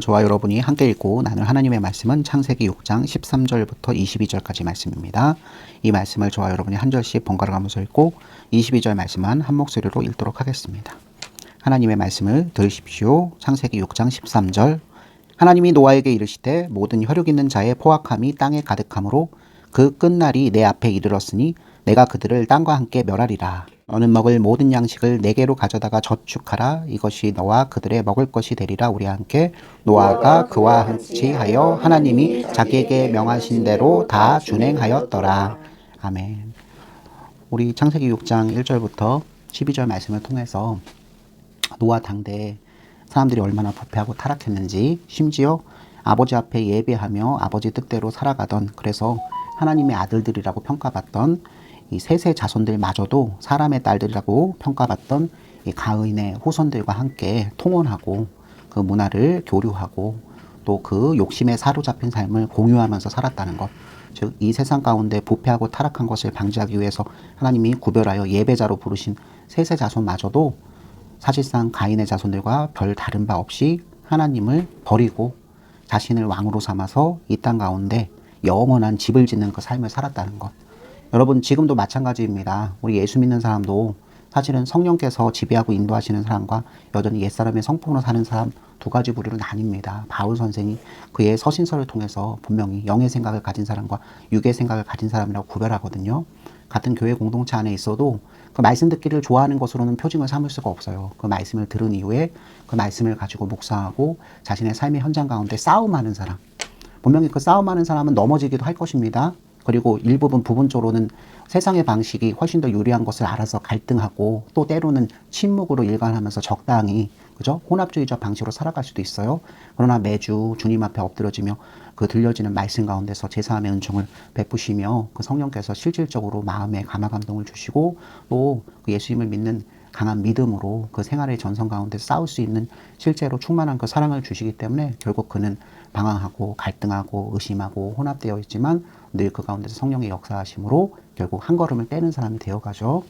저와 여러분이 함께 읽고 나눌 하나님의 말씀은 창세기 6장 13절부터 22절까지 말씀입니다. 이 말씀을 저와 여러분이 한 절씩 번갈아 가면서 읽고 22절 말씀만 한 목소리로 읽도록 하겠습니다. 하나님의 말씀을 들으십시오. 창세기 6장 13절. 하나님이 노아에게 이르시되 모든 혈육 있는 자의 포악함이 땅에 가득함으로 그 끝날이 내 앞에 이르렀으니 내가 그들을 땅과 함께 멸하리라. 너는 먹을 모든 양식을 내게로 가져다가 저축하라. 이것이 너와 그들의 먹을 것이 되리라. 우리 함께. 노아가 그와 같이 하여 하나님이 자기에게 명하신 대로 다 준행하였더라. 아멘. 우리 창세기 6장 1절부터 12절 말씀을 통해서 노아 당대 사람들이 얼마나 부패하고 타락했는지, 심지어 아버지 앞에 예배하며 아버지 뜻대로 살아가던, 그래서 하나님의 아들들이라고 평가받던 이 셋의 자손들마저도 사람의 딸들이라고 평가받던 이 가인의 후손들과 함께 통혼하고 그 문화를 교류하고 또 그 욕심에 사로잡힌 삶을 공유하면서 살았다는 것, 즉 이 세상 가운데 부패하고 타락한 것을 방지하기 위해서 하나님이 구별하여 예배자로 부르신 셋의 자손마저도 사실상 가인의 자손들과 별 다른 바 없이 하나님을 버리고 자신을 왕으로 삼아서 이 땅 가운데 영원한 집을 짓는 그 삶을 살았다는 것. 여러분, 지금도 마찬가지입니다. 우리 예수 믿는 사람도 사실은 성령께서 지배하고 인도하시는 사람과 여전히 옛사람의 성품으로 사는 사람 두 가지 부류로 나뉩니다. 바울 선생이 그의 서신서를 통해서 분명히 영의 생각을 가진 사람과 육의 생각을 가진 사람이라고 구별하거든요. 같은 교회 공동체 안에 있어도 그 말씀 듣기를 좋아하는 것으로는 표징을 삼을 수가 없어요. 그 말씀을 들은 이후에 그 말씀을 가지고 묵상하고 자신의 삶의 현장 가운데 싸움하는 사람, 분명히 그 싸움하는 사람은 넘어지기도 할 것입니다. 그리고 부분적으로는 세상의 방식이 훨씬 더 유리한 것을 알아서 갈등하고 또 때로는 침묵으로 일관하면서 적당히, 그죠? 혼합주의적 방식으로 살아갈 수도 있어요. 그러나 매주 주님 앞에 엎드려지며 그 들려지는 말씀 가운데서 제사함의 은총을 베푸시며 그 성령께서 실질적으로 마음에 감화감동을 주시고 또 그 예수님을 믿는 강한 믿음으로 그 생활의 전선 가운데 싸울 수 있는 실제로 충만한 그 사랑을 주시기 때문에 결국 그는 방황하고 갈등하고 의심하고 혼합되어 있지만 늘 그 가운데서 성령의 역사하심으로 결국 한 걸음을 떼는 사람이 되어가죠.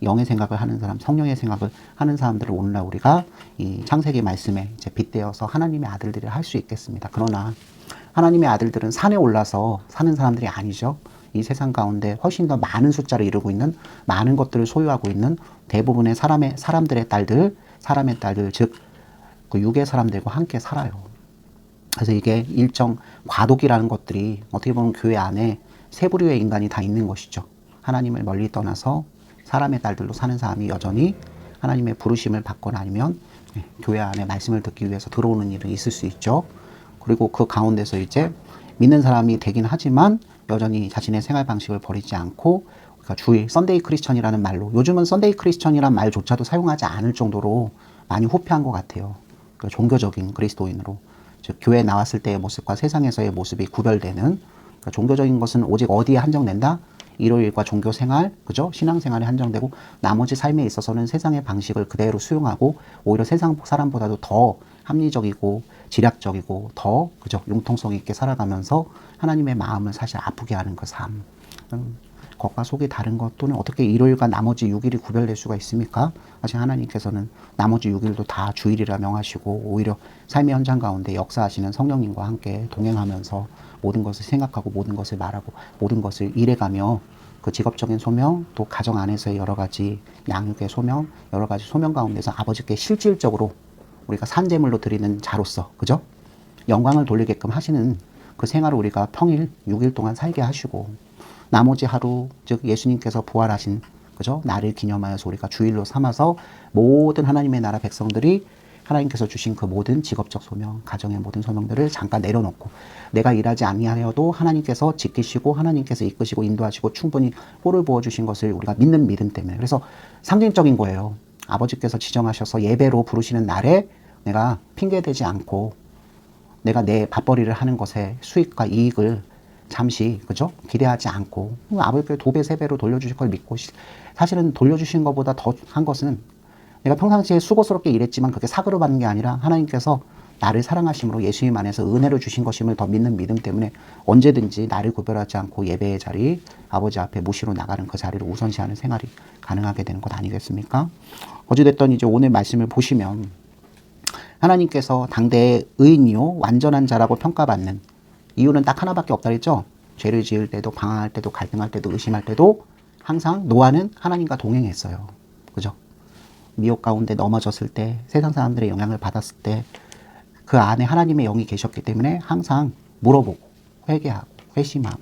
영의 생각을 하는 사람, 성령의 생각을 하는 사람들을 오늘날 우리가 이 창세기 말씀에 이제 빗대어서 하나님의 아들들을 할 수 있겠습니다. 그러나 하나님의 아들들은 산에 올라서 사는 사람들이 아니죠. 이 세상 가운데 훨씬 더 많은 숫자를 이루고 있는, 많은 것들을 소유하고 있는 대부분의 사람들의 딸들, 사람의 딸들, 즉 그 육의 사람들과 함께 살아요. 그래서 이게 일정 과도기라는 것들이 어떻게 보면 교회 안에 세 부류의 인간이 다 있는 것이죠. 하나님을 멀리 떠나서 사람의 딸들로 사는 사람이 여전히 하나님의 부르심을 받거나 아니면 교회 안에 말씀을 듣기 위해서 들어오는 일은 있을 수 있죠. 그리고 그 가운데서 이제 믿는 사람이 되긴 하지만 여전히 자신의 생활 방식을 버리지 않고, 그러니까 주일 썬데이 크리스천이라는 말로, 요즘은 썬데이 크리스천이라는 말조차도 사용하지 않을 정도로 많이 후퇴한 것 같아요. 그러니까 종교적인 그리스도인으로, 즉 교회에 나왔을 때의 모습과 세상에서의 모습이 구별되는, 그러니까 종교적인 것은 오직 어디에 한정된다? 일요일과 종교 생활, 그죠? 신앙 생활에 한정되고 나머지 삶에 있어서는 세상의 방식을 그대로 수용하고 오히려 세상 사람보다도 더 합리적이고 지략적이고 더, 그죠? 융통성 있게 살아가면서 하나님의 마음을 사실 아프게 하는 그 삶. 겉과 속이 다른 것, 또는 어떻게 일요일과 나머지 6일이 구별될 수가 있습니까? 사실 하나님께서는 나머지 6일도 다 주일이라 명하시고 오히려 삶의 현장 가운데 역사하시는 성령님과 함께 동행하면서 모든 것을 생각하고 모든 것을 말하고 모든 것을 일해가며 그 직업적인 소명, 또 가정 안에서의 여러 가지 양육의 소명, 여러 가지 소명 가운데서 아버지께 실질적으로 우리가 산제물로 드리는 자로서, 그죠? 영광을 돌리게끔 하시는 그 생활을 우리가 평일 6일 동안 살게 하시고, 나머지 하루, 즉 예수님께서 부활하신, 그죠? 날을 기념하여서 우리가 주일로 삼아서 모든 하나님의 나라 백성들이 하나님께서 주신 그 모든 직업적 소명, 가정의 모든 소명들을 잠깐 내려놓고 내가 일하지 아니하여도 하나님께서 지키시고 하나님께서 이끄시고 인도하시고 충분히 꼴을 부어주신 것을 우리가 믿는 믿음 때문에, 그래서 상징적인 거예요. 아버지께서 지정하셔서 예배로 부르시는 날에 내가 핑계대지 않고 내가 내 밥벌이를 하는 것에 수익과 이익을 잠시, 그죠? 기대하지 않고 아버지께 2배, 3배로 돌려주실 걸 믿고, 사실은 돌려주신 것보다 더 한 것은 내가 평상시에 수고스럽게 일했지만 그게 사그로 받는 게 아니라 하나님께서 나를 사랑하심으로 예수님 안에서 은혜를 주신 것임을 더 믿는 믿음 때문에 언제든지 나를 구별하지 않고 예배의 자리, 아버지 앞에 무시로 나가는 그 자리를 우선시하는 생활이 가능하게 되는 것 아니겠습니까? 어찌됐든 이제 오늘 말씀을 보시면 하나님께서 당대의 의인이요 완전한 자라고 평가받는 이유는 딱 하나밖에 없다 그랬죠. 죄를 지을 때도 방황할 때도 갈등할 때도 의심할 때도 항상 노아는 하나님과 동행했어요. 그죠? 미혹 가운데 넘어졌을 때 세상 사람들의 영향을 받았을 때 그 안에 하나님의 영이 계셨기 때문에 항상 물어보고 회개하고 회심하고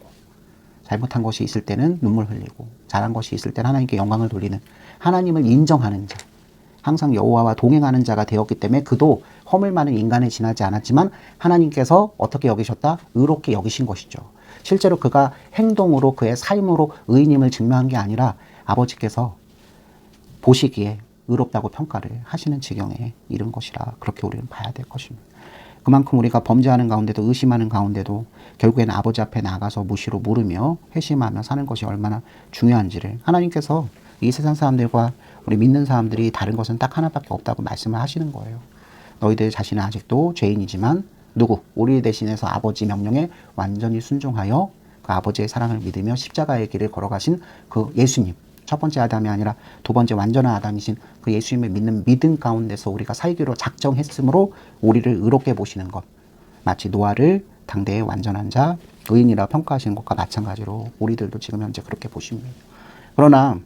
잘못한 것이 있을 때는 눈물 흘리고 잘한 것이 있을 때는 하나님께 영광을 돌리는 하나님을 인정하는 자, 항상 여호와와 동행하는 자가 되었기 때문에 그도 허물 많은 인간에 지나지 않았지만 하나님께서 어떻게 여기셨다? 의롭게 여기신 것이죠. 실제로 그가 행동으로 그의 삶으로 의인임을 증명한 게 아니라 아버지께서 보시기에 의롭다고 평가를 하시는 지경에 이른 것이라 그렇게 우리는 봐야 될 것입니다. 그만큼 우리가 범죄하는 가운데도 의심하는 가운데도 결국에는 아버지 앞에 나가서 무시로 물으며 회심하며 사는 것이 얼마나 중요한지를 하나님께서 이 세상 사람들과 우리 믿는 사람들이 다른 것은 딱 하나밖에 없다고 말씀을 하시는 거예요. 너희들 자신은 아직도 죄인이지만 누구? 우리 대신해서 아버지 명령에 완전히 순종하여 그 아버지의 사랑을 믿으며 십자가의 길을 걸어가신 그 예수님, 첫 번째 아담이 아니라 두 번째 완전한 아담이신 그 예수님을 믿는 믿음 가운데서 우리가 살기로 작정했으므로 우리를 의롭게 보시는 것, 마치 노아를 당대의 완전한 자, 의인이라 평가하시는 것과 마찬가지로 우리들도 지금 현재 그렇게 보십니다. 그러나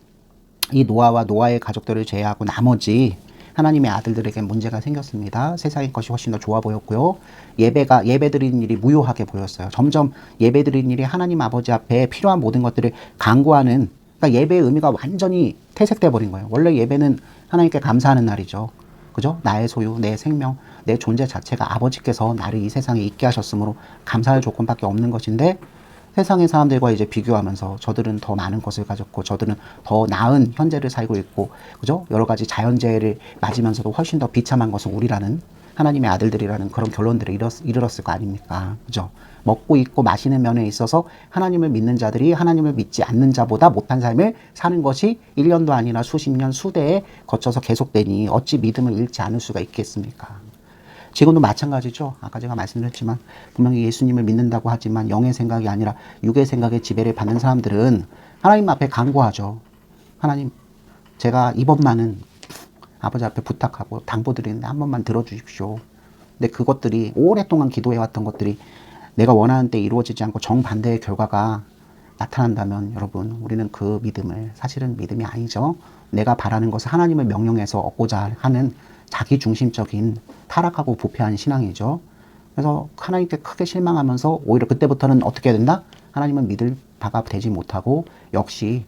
이 노아와 노아의 가족들을 제외하고 나머지 하나님의 아들들에게 문제가 생겼습니다. 세상의 것이 훨씬 더 좋아 보였고요. 예배 드리는 일이 무효하게 보였어요. 점점 예배 드리는 일이 하나님 아버지 앞에 필요한 모든 것들을 강구하는, 그러니까 예배의 의미가 완전히 퇴색돼 버린 거예요. 원래 예배는 하나님께 감사하는 날이죠. 그죠? 나의 소유, 내 생명, 내 존재 자체가 아버지께서 나를 이 세상에 있게 하셨으므로 감사할 조건밖에 없는 것인데 세상의 사람들과 이제 비교하면서 저들은 더 많은 것을 가졌고 저들은 더 나은 현재를 살고 있고, 그죠? 여러 가지 자연재해를 맞으면서도 훨씬 더 비참한 것은 우리라는 하나님의 아들들이라는 그런 결론들을 이르렀을 거 아닙니까? 그죠? 먹고 입고 마시는 면에 있어서 하나님을 믿는 자들이 하나님을 믿지 않는 자보다 못한 삶을 사는 것이 1년도 아니라 수십 년, 수대에 거쳐서 계속되니 어찌 믿음을 잃지 않을 수가 있겠습니까? 지금도 마찬가지죠. 아까 제가 말씀드렸지만 분명히 예수님을 믿는다고 하지만 영의 생각이 아니라 육의 생각에 지배를 받는 사람들은 하나님 앞에 간구하죠. 하나님, 제가 이번만은 아버지 앞에 부탁하고 당부드리는데 한 번만 들어주십시오. 근데 그것들이 오랫동안 기도해왔던 것들이 내가 원하는 때 이루어지지 않고 정반대의 결과가 나타난다면 여러분, 우리는 그 믿음을 사실은 믿음이 아니죠. 내가 바라는 것을 하나님을 명령해서 얻고자 하는 자기중심적인 타락하고 부패한 신앙이죠. 그래서 하나님께 크게 실망하면서 오히려 그때부터는 어떻게 해야 된다? 하나님을 믿을 바가 되지 못하고 역시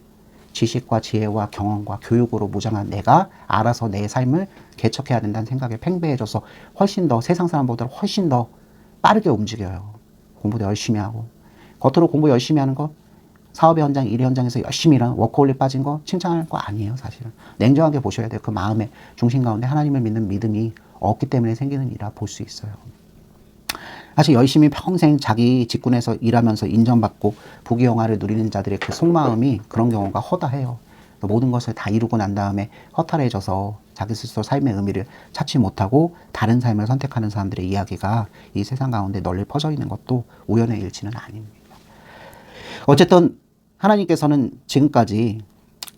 지식과 지혜와 경험과 교육으로 무장한 내가 알아서 내 삶을 개척해야 된다는 생각에 팽배해져서 훨씬 더 세상 사람보다 훨씬 더 빠르게 움직여요. 공부도 열심히 하고. 겉으로 공부 열심히 하는 거, 사업의 현장, 일의 현장에서 열심히 일하는 워커홀릭 빠진 거 칭찬할 거 아니에요, 사실은. 냉정하게 보셔야 돼요. 그 마음의 중심 가운데 하나님을 믿는 믿음이 없기 때문에 생기는 일이라 볼 수 있어요. 사실 열심히 평생 자기 직군에서 일하면서 인정받고 부귀영화를 누리는 자들의 그 속마음이 그런 경우가 허다해요. 모든 것을 다 이루고 난 다음에 허탈해져서 자기 스스로 삶의 의미를 찾지 못하고 다른 삶을 선택하는 사람들의 이야기가 이 세상 가운데 널리 퍼져 있는 것도 우연의 일치는 아닙니다. 어쨌든 하나님께서는 지금까지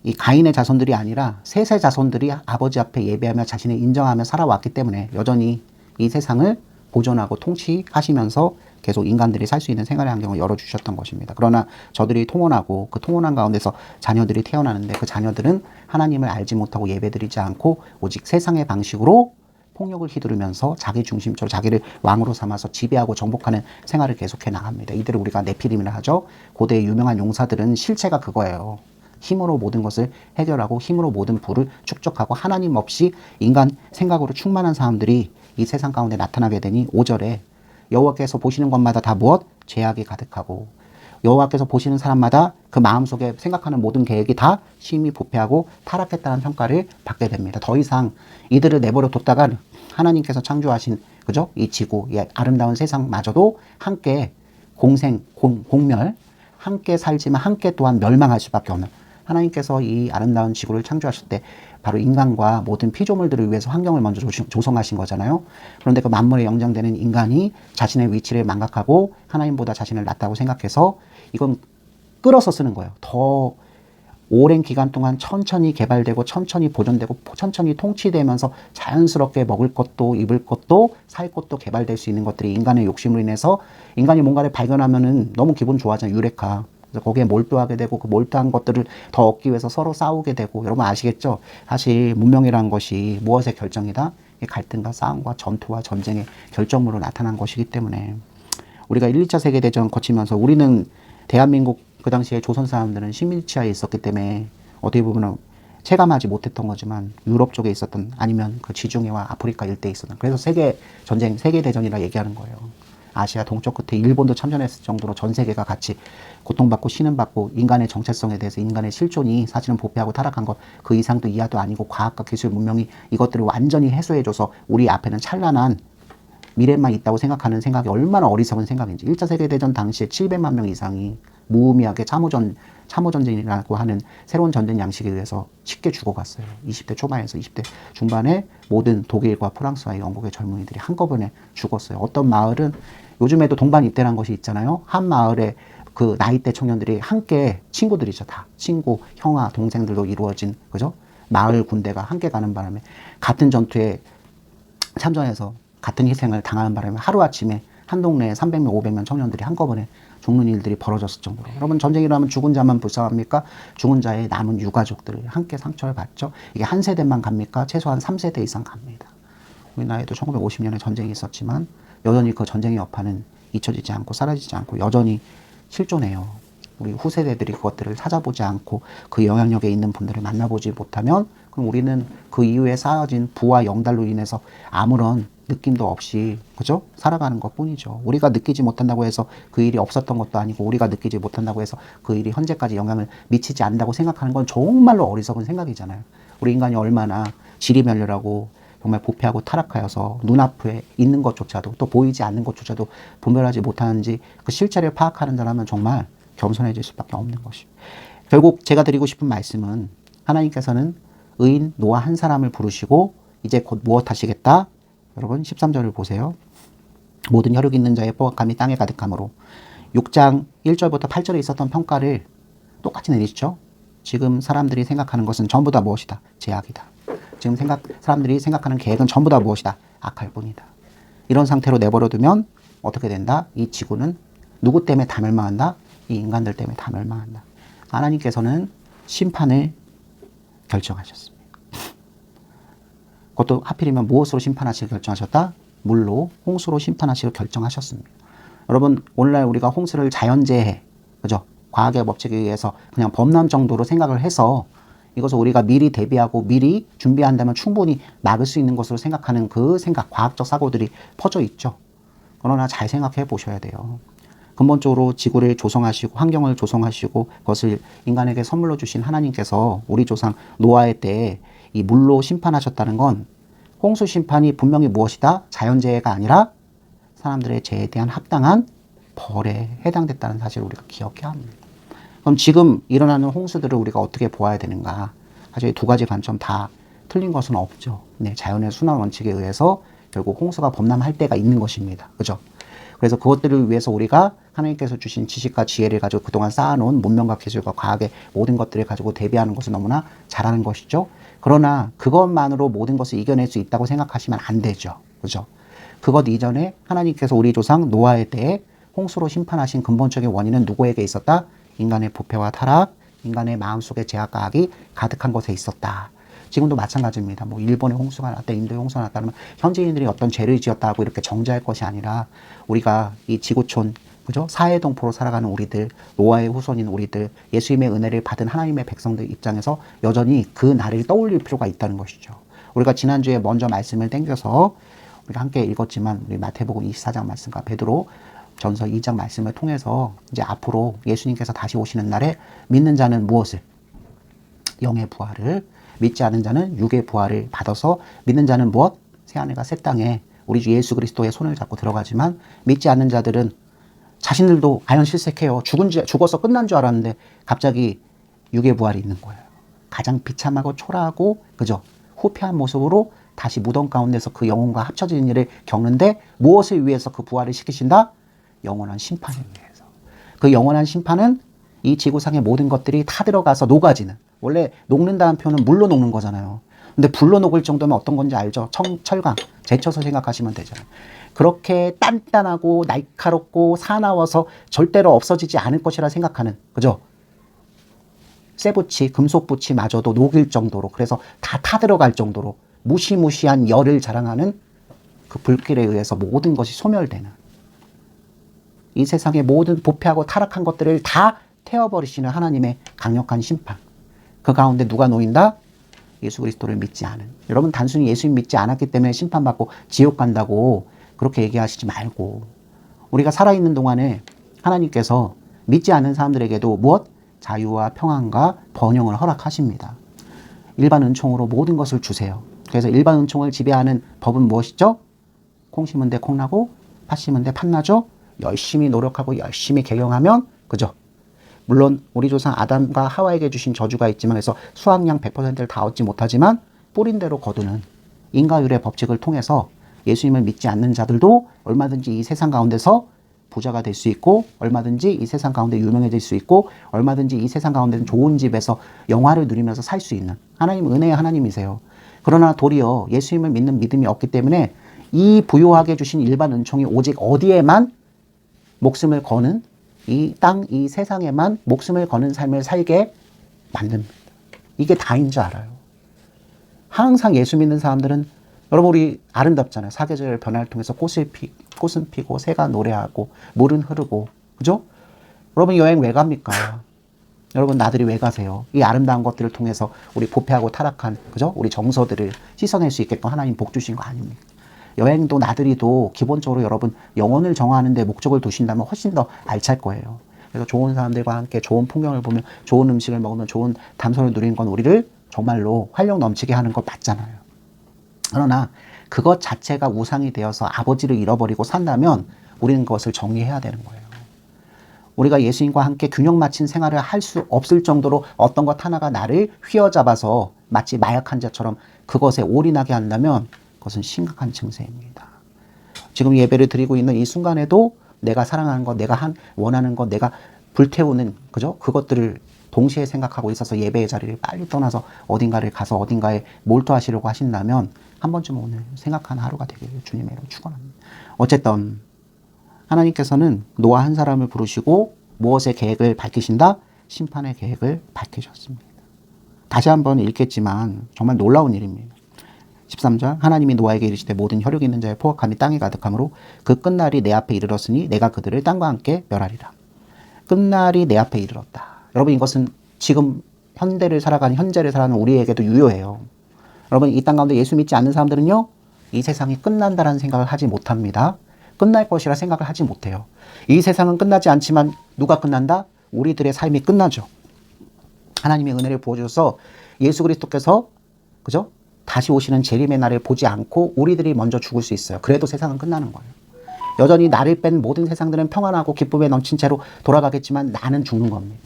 이 가인의 자손들이 아니라 셋의 자손들이 아버지 앞에 예배하며 자신을 인정하며 살아왔기 때문에 여전히 이 세상을 보존하고 통치하시면서 계속 인간들이 살 수 있는 생활의 환경을 열어주셨던 것입니다. 그러나 저들이 통혼하고 그 통혼한 가운데서 자녀들이 태어나는데 그 자녀들은 하나님을 알지 못하고 예배드리지 않고 오직 세상의 방식으로 폭력을 휘두르면서 자기 중심적으로 자기를 왕으로 삼아서 지배하고 정복하는 생활을 계속해 나갑니다. 이들을 우리가 네피림이라 하죠. 고대의 유명한 용사들은 실체가 그거예요. 힘으로 모든 것을 해결하고 힘으로 모든 부를 축적하고 하나님 없이 인간 생각으로 충만한 사람들이 이 세상 가운데 나타나게 되니 5절에 여호와께서 보시는 것마다 다 무엇? 죄악이 가득하고 여호와께서 보시는 사람마다 그 마음속에 생각하는 모든 계획이 다 심히 부패하고 타락했다는 평가를 받게 됩니다. 더 이상 이들을 내버려 뒀다가 하나님께서 창조하신 그죠? 이 지구, 이 아름다운 세상마저도 함께 공멸, 함께 살지만 함께 또한 멸망할 수밖에 없는 하나님께서 이 아름다운 지구를 창조하실 때 바로 인간과 모든 피조물들을 위해서 환경을 먼저 조성하신 거잖아요. 그런데 그 만물에 영장되는 인간이 자신의 위치를 망각하고 하나님보다 자신을 낫다고 생각해서 이건 끌어서 쓰는 거예요. 더 오랜 기간 동안 천천히 개발되고 천천히 보존되고 천천히 통치되면서 자연스럽게 먹을 것도 입을 것도 살 것도 개발될 수 있는 것들이 인간의 욕심으로 인해서 인간이 뭔가를 발견하면은 너무 기분 좋아하잖아요. 유레카. 그래서 거기에 몰두하게 되고 그 몰두한 것들을 더 얻기 위해서 서로 싸우게 되고, 여러분 아시겠죠? 사실 문명이라는 것이 무엇의 결정이다? 갈등과 싸움과 전투와 전쟁의 결정으로 나타난 것이기 때문에 우리가 1, 2차 세계대전 거치면서 우리는 대한민국 그 당시에 조선 사람들은 식민지하에 있었기 때문에 어떻게 보면 체감하지 못했던 거지만 유럽 쪽에 있었던, 아니면 그 지중해와 아프리카 일대에 있었던, 그래서 세계 전쟁, 세계대전이라 얘기하는 거예요. 아시아 동쪽 끝에 일본도 참전했을 정도로 전 세계가 같이 고통받고 신음받고 인간의 정체성에 대해서 인간의 실존이 사실은 부패하고 타락한 것 그 이상도 이하도 아니고 과학과 기술 문명이 이것들을 완전히 해소해줘서 우리 앞에는 찬란한 미래만 있다고 생각하는 생각이 얼마나 어리석은 생각인지. 1차 세계대전 당시에 700만 명 이상이 무의미하게 참호전쟁이라고 하는 새로운 전쟁 양식에 의해서 쉽게 죽어갔어요. 20대 초반에서 20대 중반에 모든 독일과 프랑스와 영국의 젊은이들이 한꺼번에 죽었어요. 어떤 마을은 요즘에도 동반 입대라는 것이 있잖아요. 한 마을에 그 나이대 청년들이 함께, 친구들이죠. 다 친구, 형아, 동생들로 이루어진, 그죠? 마을 군대가 함께 가는 바람에 같은 전투에 참전해서 같은 희생을 당하는 바람에 하루아침에 한 동네에 300명, 500명 청년들이 한꺼번에 죽는 일들이 벌어졌을 정도로. 여러분, 전쟁이라면 죽은 자만 불쌍합니까? 죽은 자의 남은 유가족들 함께 상처를 받죠. 이게 한 세대만 갑니까? 최소한 3세대 이상 갑니다. 우리나라에도 1950년에 전쟁이 있었지만 여전히 그 전쟁의 여파는 잊혀지지 않고 사라지지 않고 여전히 실존해요. 우리 후세대들이 그것들을 찾아보지 않고 그 영향력에 있는 분들을 만나보지 못하면 그럼 우리는 그 이후에 쌓아진 부와 영달로 인해서 아무런 느낌도 없이, 그죠? 살아가는 것 뿐이죠. 우리가 느끼지 못한다고 해서 그 일이 없었던 것도 아니고, 우리가 느끼지 못한다고 해서 그 일이 현재까지 영향을 미치지 않는다고 생각하는 건 정말로 어리석은 생각이잖아요. 우리 인간이 얼마나 지리멸렬하고 정말 부패하고 타락하여서 눈앞에 있는 것조차도, 또 보이지 않는 것조차도 분별하지 못하는지 그 실체를 파악하는 사람은 정말 겸손해질 수밖에 없는 것이. 결국 제가 드리고 싶은 말씀은, 하나님께서는 의인 노아 한 사람을 부르시고 이제 곧 무엇 하시겠다? 여러분 13절을 보세요. 모든 혈육 있는 자의 포악함이 땅에 가득함으로. 6장 1절부터 8절에 있었던 평가를 똑같이 내리시죠. 지금 사람들이 생각하는 것은 전부 다 무엇이다? 죄악이다. 지금 사람들이 생각하는 계획은 전부 다 무엇이다? 악할 뿐이다. 이런 상태로 내버려두면 어떻게 된다? 이 지구는 누구 때문에 다 멸망한다? 이 인간들 때문에 다 멸망한다. 하나님께서는 심판을 결정하셨습니다. 그것도 하필이면 무엇으로 심판하시기로 결정하셨다? 물로, 홍수로 심판하시기로 결정하셨습니다. 여러분, 오늘날 우리가 홍수를 자연재해, 그죠? 과학의 법칙에 의해서 그냥 범람 정도로 생각을 해서 이것을 우리가 미리 대비하고 미리 준비한다면 충분히 막을 수 있는 것으로 생각하는 그 생각, 과학적 사고들이 퍼져 있죠. 그러나 잘 생각해 보셔야 돼요. 근본적으로 지구를 조성하시고 환경을 조성하시고 그것을 인간에게 선물로 주신 하나님께서 우리 조상 노아의 때에 이 물로 심판하셨다는 건 홍수 심판이 분명히 무엇이다? 자연재해가 아니라 사람들의 죄에 대한 합당한 벌에 해당됐다는 사실을 우리가 기억해야 합니다. 그럼 지금 일어나는 홍수들을 우리가 어떻게 보아야 되는가? 사실 두 가지 관점 다 틀린 것은 없죠. 네, 자연의 순환 원칙에 의해서 결국 홍수가 범람할 때가 있는 것입니다. 그죠? 그래서 그것들을 위해서 우리가 하나님께서 주신 지식과 지혜를 가지고 그동안 쌓아놓은 문명과 기술과 과학의 모든 것들을 가지고 대비하는 것은 너무나 잘하는 것이죠. 그러나 그것만으로 모든 것을 이겨낼 수 있다고 생각하시면 안 되죠. 그죠? 그것 이전에 하나님께서 우리 조상 노아에 대해 홍수로 심판하신 근본적인 원인은 누구에게 있었다? 인간의 부패와 타락, 인간의 마음속에 죄악과 악이 가득한 것에 있었다. 지금도 마찬가지입니다. 뭐 일본의 홍수가 났다, 인도의 홍수가 났다 그러면 현지인들이 어떤 죄를 지었다고 이렇게 정죄할 것이 아니라 우리가 이 지구촌, 그죠? 사회동포로 살아가는 우리들, 노아의 후손인 우리들, 예수님의 은혜를 받은 하나님의 백성들 입장에서 여전히 그 날을 떠올릴 필요가 있다는 것이죠. 우리가 지난주에 먼저 말씀을 땡겨서 우리가 함께 읽었지만 우리 마태복음 24장 말씀과 베드로 전서 2장 말씀을 통해서 이제 앞으로 예수님께서 다시 오시는 날에 믿는 자는 무엇을? 영의 부활을, 믿지 않은 자는 육의 부활을 받아서 믿는 자는 무엇? 새하늘과 새 땅에 우리 주 예수 그리스도의 손을 잡고 들어가지만 믿지 않는 자들은 자신들도 과연 실색해요. 죽어서 끝난 줄 알았는데 갑자기 육의 부활이 있는 거예요. 가장 비참하고 초라하고, 그죠? 후패한 모습으로 다시 무덤 가운데서 그 영혼과 합쳐지는 일을 겪는데 무엇을 위해서 그 부활을 시키신다? 영원한 심판을 위해서. 그 영원한 심판은 이 지구상의 모든 것들이 타 들어가서 녹아지는, 원래 녹는다는 표현은 물로 녹는 거잖아요. 근데 불로 녹을 정도면 어떤 건지 알죠? 철강, 제쳐서 생각하시면 되잖아요. 그렇게 단단하고 날카롭고 사나워서 절대로 없어지지 않을 것이라 생각하는, 그죠? 쇠붙이, 금속붙이마저도 녹일 정도로, 그래서 다 타들어갈 정도로 무시무시한 열을 자랑하는 그 불길에 의해서 모든 것이 소멸되는, 이 세상의 모든 부패하고 타락한 것들을 다 태워버리시는 하나님의 강력한 심판. 그 가운데 누가 놓인다? 예수 그리스도를 믿지 않은. 여러분, 단순히 예수님 믿지 않았기 때문에 심판받고 지옥 간다고 그렇게 얘기하시지 말고, 우리가 살아있는 동안에 하나님께서 믿지 않는 사람들에게도 무엇? 자유와 평안과 번영을 허락하십니다. 일반 은총으로 모든 것을 주세요. 그래서 일반 은총을 지배하는 법은 무엇이죠? 콩 심은 데 콩 나고 팥 심은 데 팥 나죠? 열심히 노력하고 열심히 개경하면, 그죠? 물론 우리 조상 아담과 하와에게 주신 저주가 있지만, 그래서 수확량 100%를 다 얻지 못하지만 뿌린 대로 거두는 인과율의 법칙을 통해서 예수님을 믿지 않는 자들도 얼마든지 이 세상 가운데서 부자가 될 수 있고, 얼마든지 이 세상 가운데 유명해질 수 있고, 얼마든지 이 세상 가운데 좋은 집에서 영화를 누리면서 살 수 있는 하나님, 은혜의 하나님이세요. 그러나 도리어 예수님을 믿는 믿음이 없기 때문에 이 부요하게 주신 일반 은총이 오직 어디에만 목숨을 거는, 이 땅, 이 세상에만 목숨을 거는 삶을 살게 만듭니다. 이게 다인 줄 알아요. 항상 예수 믿는 사람들은, 여러분, 우리 아름답잖아요. 사계절 변화를 통해서 꽃은 피고 새가 노래하고 물은 흐르고, 그죠? 여러분, 여행 왜 갑니까? 여러분, 나들이 왜 가세요? 이 아름다운 것들을 통해서 우리 부패하고 타락한, 그죠? 우리 정서들을 씻어낼 수 있게끔 하나님 복 주신 거 아닙니까? 여행도 나들이도 기본적으로 여러분 영혼을 정화하는 데 목적을 두신다면 훨씬 더 알찰 거예요. 그래서 좋은 사람들과 함께 좋은 풍경을 보며 좋은 음식을 먹으면 좋은 담소를 누리는 건 우리를 정말로 활력 넘치게 하는 것 맞잖아요. 그러나 그것 자체가 우상이 되어서 아버지를 잃어버리고 산다면 우리는 그것을 정리해야 되는 거예요. 우리가 예수님과 함께 균형 맞춘 생활을 할 수 없을 정도로 어떤 것 하나가 나를 휘어잡아서 마치 마약 환자처럼 그것에 올인하게 한다면 그것은 심각한 증세입니다. 지금 예배를 드리고 있는 이 순간에도 내가 사랑하는 것, 내가 원하는 것, 내가 불태우는, 그죠? 그것들을 동시에 생각하고 있어서 예배의 자리를 빨리 떠나서 어딘가를 가서 어딘가에 몰두하시려고 하신다면 한 번쯤 오늘 생각하는 하루가 되기를 주님의 이름으로 축원합니다. 어쨌든 하나님께서는 노아 한 사람을 부르시고 무엇의 계획을 밝히신다? 심판의 계획을 밝히셨습니다. 다시 한번 읽겠지만 정말 놀라운 일입니다. 13절, 하나님이 노아에게 이르시되 모든 혈육 있는 자의 포악함이 땅에 가득하므로 그 끝날이 내 앞에 이르렀으니 내가 그들을 땅과 함께 멸하리라. 끝날이 내 앞에 이르렀다. 여러분, 이것은 지금 현재를 살아가는 우리에게도 유효해요. 여러분, 이 땅 가운데 예수 믿지 않는 사람들은요, 이 세상이 끝난다라는 생각을 하지 못합니다. 끝날 것이라 생각을 하지 못해요. 이 세상은 끝나지 않지만 누가 끝난다? 우리들의 삶이 끝나죠. 하나님의 은혜를 부어주셔서 예수 그리스도께서, 그죠? 다시 오시는 재림의 날을 보지 않고 우리들이 먼저 죽을 수 있어요. 그래도 세상은 끝나는 거예요. 여전히 나를 뺀 모든 세상들은 평안하고 기쁨에 넘친 채로 돌아가겠지만 나는 죽는 겁니다.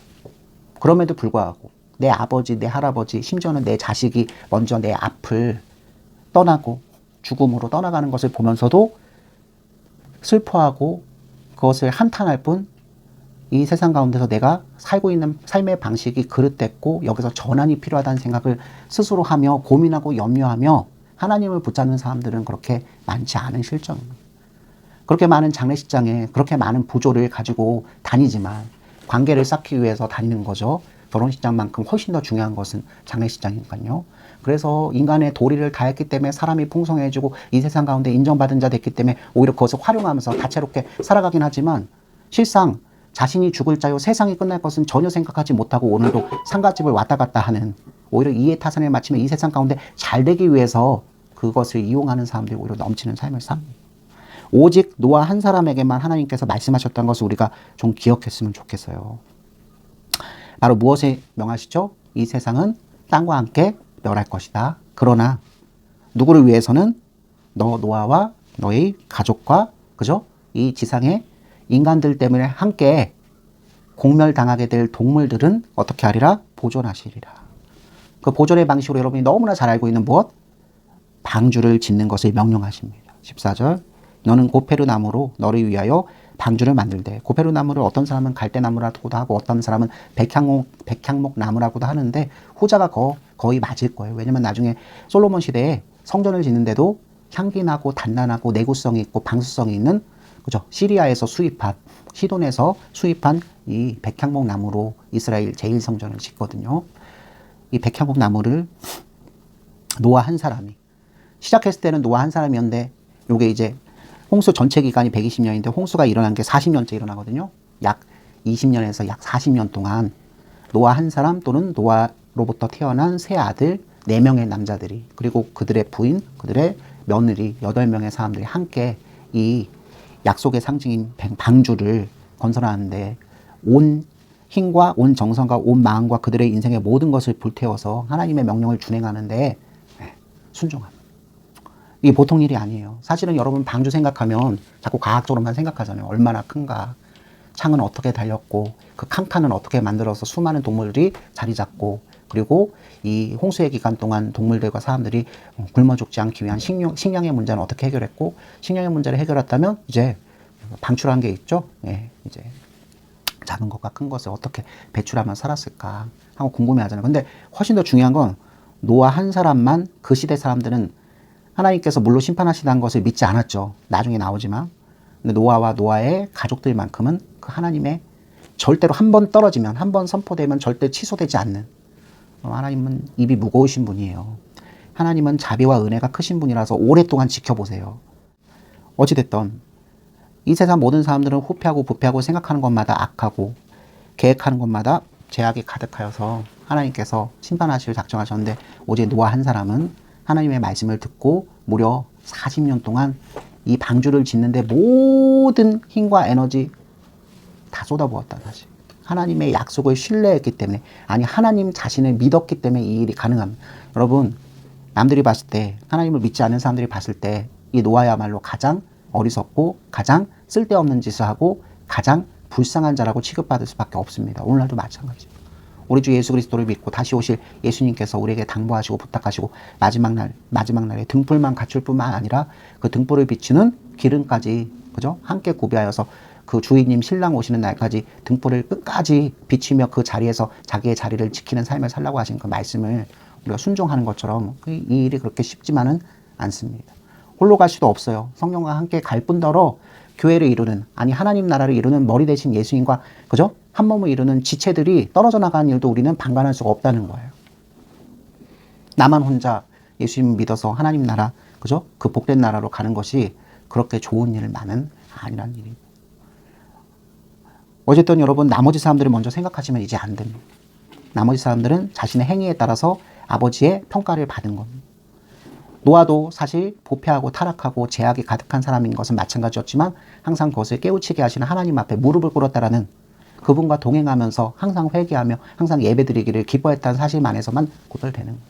그럼에도 불구하고 내 아버지, 내 할아버지, 심지어는 내 자식이 먼저 내 앞을 떠나고 죽음으로 떠나가는 것을 보면서도 슬퍼하고 그것을 한탄할 뿐, 이 세상 가운데서 내가 살고 있는 삶의 방식이 그릇됐고 여기서 전환이 필요하다는 생각을 스스로 하며 고민하고 염려하며 하나님을 붙잡는 사람들은 그렇게 많지 않은 실정입니다. 그렇게 많은 장례식장에 그렇게 많은 부조를 가지고 다니지만 관계를 쌓기 위해서 다니는 거죠. 결혼식장만큼 훨씬 더 중요한 것은 장례식장이니까요. 그래서 인간의 도리를 다했기 때문에 사람이 풍성해지고 이 세상 가운데 인정받은 자 됐기 때문에 오히려 그것을 활용하면서 다채롭게 살아가긴 하지만, 실상 자신이 죽을 자요 세상이 끝날 것은 전혀 생각하지 못하고 오늘도 상갓집을 왔다 갔다 하는, 오히려 이해 타산을 마치며 이 세상 가운데 잘 되기 위해서 그것을 이용하는 사람들이 오히려 넘치는 삶을 삽니다. 오직 노아 한 사람에게만 하나님께서 말씀하셨다는 것을 우리가 좀 기억했으면 좋겠어요. 바로 무엇에 명하시죠? 이 세상은 땅과 함께 멸할 것이다. 그러나 누구를 위해서는? 너 노아와 너의 가족과, 그죠? 이 지상의 인간들 때문에 함께 공멸당하게 될 동물들은 어떻게 하리라? 보존하시리라. 그 보존의 방식으로 여러분이 너무나 잘 알고 있는 무엇? 방주를 짓는 것을 명령하십니다. 14절, 너는 고페르 나무로 너를 위하여 방주를 만들되, 고페르나무를 어떤 사람은 갈대나무라고도 하고 어떤 사람은 백향목 나무라고도 하는데 후자가 거의 맞을 거예요. 왜냐면 나중에 솔로몬 시대에 성전을 짓는데도 향기 나고 단단하고 내구성이 있고 방수성이 있는, 그죠? 시리아에서 수입한, 시돈에서 수입한 이 백향목 나무로 이스라엘 제1성전을 짓거든요. 이 백향목 나무를 노아 한 사람이, 시작했을 때는 노아 한 사람이었는데 요게 이제 홍수 전체 기간이 120년인데 홍수가 일어난 게 40년째 일어나거든요. 약 20년에서 약 40년 동안 노아 한 사람 또는 노아로부터 태어난 세 아들 4명의 남자들이, 그리고 그들의 부인, 그들의 며느리 8명의 사람들이 함께 이 약속의 상징인 방주를 건설하는데 온 힘과 온 정성과 온 마음과 그들의 인생의 모든 것을 불태워서 하나님의 명령을 준행하는데 순종합니다. 이게 보통 일이 아니에요. 사실은 여러분 방주 생각하면 자꾸 과학적으로만 생각하잖아요. 얼마나 큰가, 창은 어떻게 달렸고 그 칸칸은 어떻게 만들어서 수많은 동물들이 자리 잡고, 그리고 이 홍수의 기간 동안 동물들과 사람들이 굶어 죽지 않기 위한 식량의 문제는 어떻게 해결했고, 식량의 문제를 해결했다면 이제 방출한 게 있죠. 예, 이제 작은 것과 큰 것을 어떻게 배출하면 살았을까 하고 궁금해하잖아요. 근데 훨씬 더 중요한 건 노아 한 사람만, 그 시대 사람들은 하나님께서 물로 심판하시다는 것을 믿지 않았죠. 나중에 나오지만. 근데 노아와 노아의 가족들만큼은 그 하나님의, 절대로 한 번 떨어지면, 한 번 선포되면 절대 취소되지 않는, 하나님은 입이 무거우신 분이에요. 하나님은 자비와 은혜가 크신 분이라서 오랫동안 지켜보세요. 어찌됐든 이 세상 모든 사람들은 후패하고 부패하고 생각하는 것마다 악하고 계획하는 것마다 죄악이 가득하여서 하나님께서 심판하실 작정하셨는데, 오직 노아 한 사람은 하나님의 말씀을 듣고 무려 40년 동안 이 방주를 짓는데 모든 힘과 에너지 다 쏟아부었다. 사실 하나님의 약속을 신뢰했기 때문에, 아니 하나님 자신을 믿었기 때문에 이 일이 가능합니다. 여러분, 남들이 봤을 때, 하나님을 믿지 않는 사람들이 봤을 때 이 노아야말로 가장 어리석고 가장 쓸데없는 짓을 하고 가장 불쌍한 자라고 취급받을 수밖에 없습니다. 오늘날도 마찬가지예요. 우리 주 예수 그리스도를 믿고 다시 오실 예수님께서 우리에게 당부하시고 부탁하시고 마지막 날에 등불만 갖출 뿐만 아니라 그 등불을 비추는 기름까지, 그죠? 함께 구비하여서 그 주인님 신랑 오시는 날까지 등불을 끝까지 비추며 그 자리에서 자기의 자리를 지키는 삶을 살라고 하신 그 말씀을 우리가 순종하는 것처럼 이 일이 그렇게 쉽지만은 않습니다. 홀로 갈 수도 없어요. 성령과 함께 갈 뿐더러 교회를 이루는, 아니 하나님 나라를 이루는 머리 대신 예수님과, 그죠? 한 몸을 이루는 지체들이 떨어져 나가는 일도 우리는 방관할 수가 없다는 거예요. 나만 혼자 예수님 믿어서 하나님 나라, 그죠? 그 복된 나라로 가는 것이 그렇게 좋은 일만은 아니란 일입니다. 어쨌든 여러분, 나머지 사람들을 먼저 생각하시면 이제 안 됩니다. 나머지 사람들은 자신의 행위에 따라서 아버지의 평가를 받은 겁니다. 노아도 사실 부패하고 타락하고 죄악이 가득한 사람인 것은 마찬가지였지만 항상 그것을 깨우치게 하시는 하나님 앞에 무릎을 꿇었다라는, 그분과 동행하면서 항상 회개하며 항상 예배드리기를 기뻐했다는 사실만에서만 구별되는 거예요.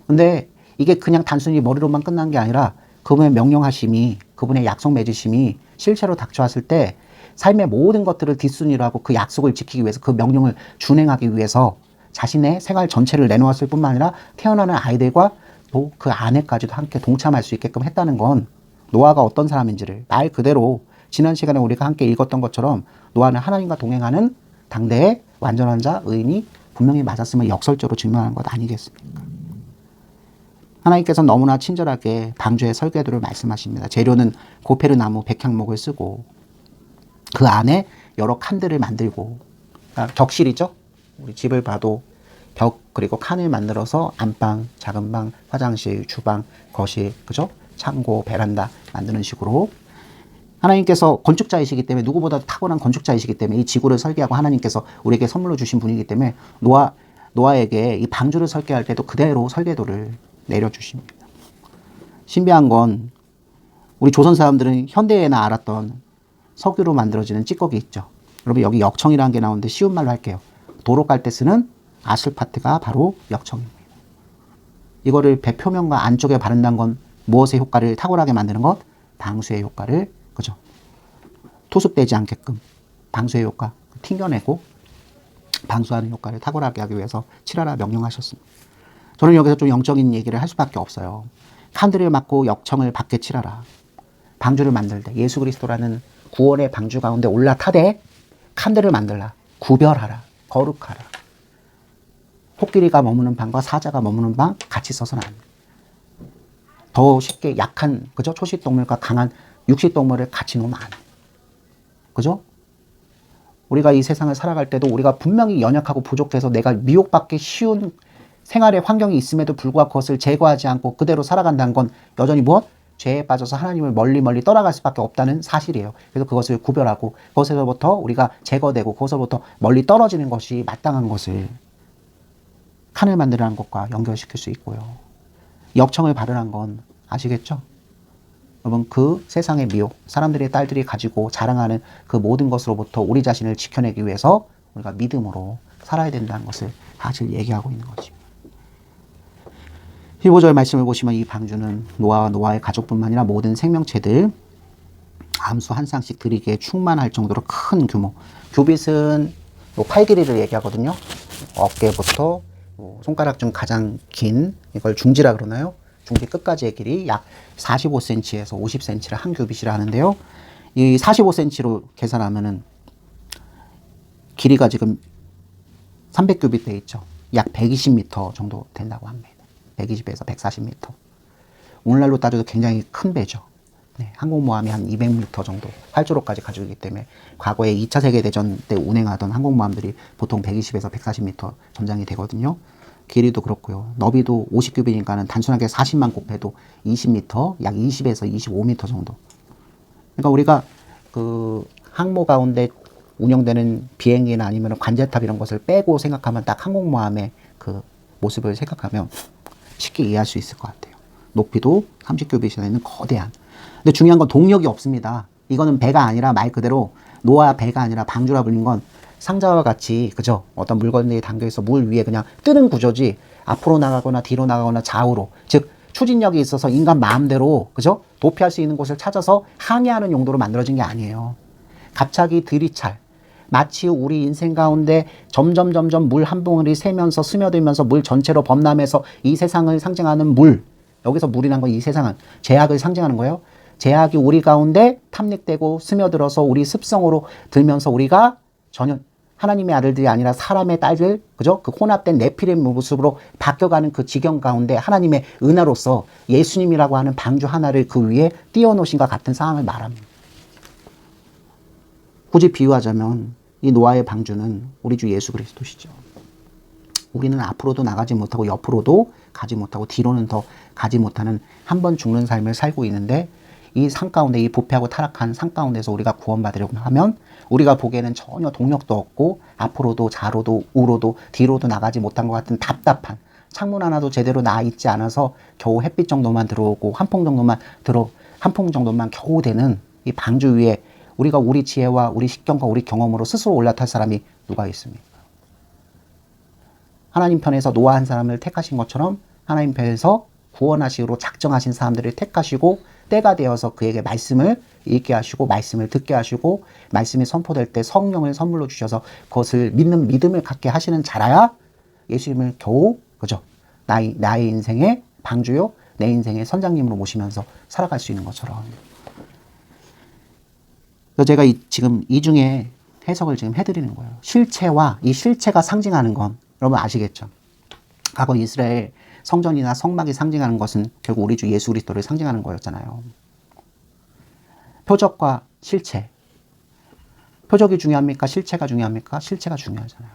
근데 이게 그냥 단순히 머리로만 끝난 게 아니라 그분의 명령하심이, 그분의 약속 맺으심이 실체로 닥쳐왔을 때 삶의 모든 것들을 뒷순위로 하고 그 약속을 지키기 위해서, 그 명령을 준행하기 위해서 자신의 생활 전체를 내놓았을 뿐만 아니라 태어나는 아이들과 또 그 아내까지도 함께 동참할 수 있게끔 했다는 건, 노아가 어떤 사람인지를 말 그대로 지난 시간에 우리가 함께 읽었던 것처럼 노아는 하나님과 동행하는 당대의 완전한 자, 의인이 분명히 맞았음을 역설적으로 증명하는 것 아니겠습니까? 하나님께서는 너무나 친절하게 방주의 설계도를 말씀하십니다. 재료는 고페르나무 백향목을 쓰고 그 안에 여러 칸들을 만들고, 격실이죠. 우리 집을 봐도 벽 그리고 칸을 만들어서 안방, 작은 방, 화장실, 주방, 거실, 그죠? 창고, 베란다 만드는 식으로 하나님께서 건축자이시기 때문에, 누구보다 타고난 건축자이시기 때문에 이 지구를 설계하고 하나님께서 우리에게 선물로 주신 분이기 때문에 노아에게 이 방주를 설계할 때도 그대로 설계도를 내려주십니다. 신비한 건 우리 조선 사람들은 현대에나 알았던 석유로 만들어지는 찌꺼기 있죠. 여러분, 여기 역청이라는 게 나오는데 쉬운 말로 할게요. 도로 깔 때 쓰는 아스팔트가 바로 역청입니다. 이거를 배 표면과 안쪽에 바른다는 건 무엇의 효과를 탁월하게 만드는 것? 방수의 효과를, 그죠? 투습되지 않게끔 방수의 효과 튕겨내고 방수하는 효과를 탁월하게 하기 위해서 칠하라 명령하셨습니다. 저는 여기서 좀 영적인 얘기를 할 수밖에 없어요. 칸들을 막고 역청을 밖에 칠하라. 방주를 만들 때 예수 그리스도라는 구원의 방주 가운데 올라타되 칸들을 만들라. 구별하라. 거룩하라. 코끼리가 머무는 방과 사자가 머무는 방 같이 써서는 안 돼. 더 쉽게 약한, 그죠? 초식동물과 강한 육식동물을 같이 놓으면 안 돼. 그죠? 우리가 이 세상을 살아갈 때도 우리가 분명히 연약하고 부족해서 내가 미혹받기 쉬운 생활의 환경이 있음에도 불구하고 그것을 제거하지 않고 그대로 살아간다는 건 여전히 무엇? 죄에 빠져서 하나님을 멀리 떠나갈 수밖에 없다는 사실이에요. 그래서 그것을 구별하고 그것에서부터 우리가 제거되고 그것으로부터 멀리 떨어지는 것이 마땅한 것을 칸을 만들라는 것과 연결시킬 수 있고요. 역청을 바르는 건 아시겠죠? 여러분 그 세상의 미혹, 사람들의 딸들이 가지고 자랑하는 그 모든 것으로부터 우리 자신을 지켜내기 위해서 우리가 믿음으로 살아야 된다는 것을 사실 얘기하고 있는 거지. 15절 말씀을 보시면 이 방주는 노아와 노아의 가족뿐만 아니라 모든 생명체들 암수 한 쌍씩 드리기에 충만할 정도로 큰 규모. 규빗은 8길이를 얘기하거든요. 어깨부터 손가락 중 가장 긴 이걸 중지라 그러나요? 중지 끝까지의 길이 약 45cm에서 50cm를 한 규빗이라 하는데요. 이 45cm로 계산하면은 길이가 지금 300규빗 돼 있죠. 약 120m 정도 된다고 합니다. 120에서 140m. 오늘날로 따져도 굉장히 큰 배죠. 네, 항공모함이 한 200m 정도 활주로까지 가지고 있기 때문에 과거에 2차 세계대전 때 운행하던 항공모함들이 보통 120에서 140m 전장이 되거든요. 길이도 그렇고요. 너비도 50규빗이니까는 단순하게 40만 곱해도 20m, 약 20에서 25m 정도. 그러니까 우리가 그 항모 가운데 운영되는 비행기나 아니면 관제탑 이런 것을 빼고 생각하면 딱 항공모함의 그 모습을 생각하면 쉽게 이해할 수 있을 것 같아요. 높이도 30규빗이나 있는 거대한. 근데 중요한 건 동력이 없습니다. 이거는 배가 아니라 말 그대로 노아 배가 아니라 방주라 불린 건 상자와 같이 그죠? 어떤 물건들이 담겨있어 물 위에 그냥 뜨는 구조지 앞으로 나가거나 뒤로 나가거나 좌우로 즉 추진력이 있어서 인간 마음대로 그죠? 도피할 수 있는 곳을 찾아서 항해하는 용도로 만들어진 게 아니에요. 갑자기 들이찰 마치 우리 인생 가운데 점점 물 한 봉우리 새면서 스며들면서 물 전체로 범람해서 이 세상을 상징하는 물 여기서 물이란 건 이 세상은 죄악을 상징하는 거예요. 죄악이 우리 가운데 탐닉되고 스며들어서 우리 습성으로 들면서 우리가 전혀 하나님의 아들들이 아니라 사람의 딸들, 그죠? 그 혼합된 네피림 모습으로 바뀌어가는 그 지경 가운데 하나님의 은혜로서 예수님이라고 하는 방주 하나를 그 위에 띄워놓으신 것 같은 상황을 말합니다. 굳이 비유하자면 이 노아의 방주는 우리 주 예수 그리스도시죠. 우리는 앞으로도 나가지 못하고 옆으로도 가지 못하고 뒤로는 더 가지 못하는 한 번 죽는 삶을 살고 있는데 이 산 가운데 이 부패하고 타락한 산 가운데서 우리가 구원받으려고 하면 우리가 보기에는 전혀 동력도 없고 앞으로도 좌로도 우로도 뒤로도 나가지 못한 것 같은 답답한 창문 하나도 제대로 나와 있지 않아서 겨우 햇빛 정도만 들어오고 한 풍 정도만 겨우 되는 이 방주 위에 우리가 우리 지혜와 우리 식견과 우리 경험으로 스스로 올라탈 사람이 누가 있습니까? 하나님 편에서 노아 한 사람을 택하신 것처럼 하나님 편에서 구원하시기로 작정하신 사람들을 택하시고 때가 되어서 그에게 말씀을 읽게 하시고 말씀을 듣게 하시고 말씀이 선포될 때 성령을 선물로 주셔서 그것을 믿는 믿음을 갖게 하시는 자라야 예수님을 겨우 그죠? 나의 인생의 방주요 내 인생의 선장님으로 모시면서 살아갈 수 있는 것처럼. 그래서 제가 지금 이 중에 해석을 지금 해드리는 거예요. 실체와 이 실체가 상징하는 건 여러분 아시겠죠? 과거 이스라엘 성전이나 성막이 상징하는 것은 결국 우리 주 예수 그리스도를 상징하는 거였잖아요. 표적과 실체. 표적이 중요합니까? 실체가 중요합니까? 실체가 중요하잖아요.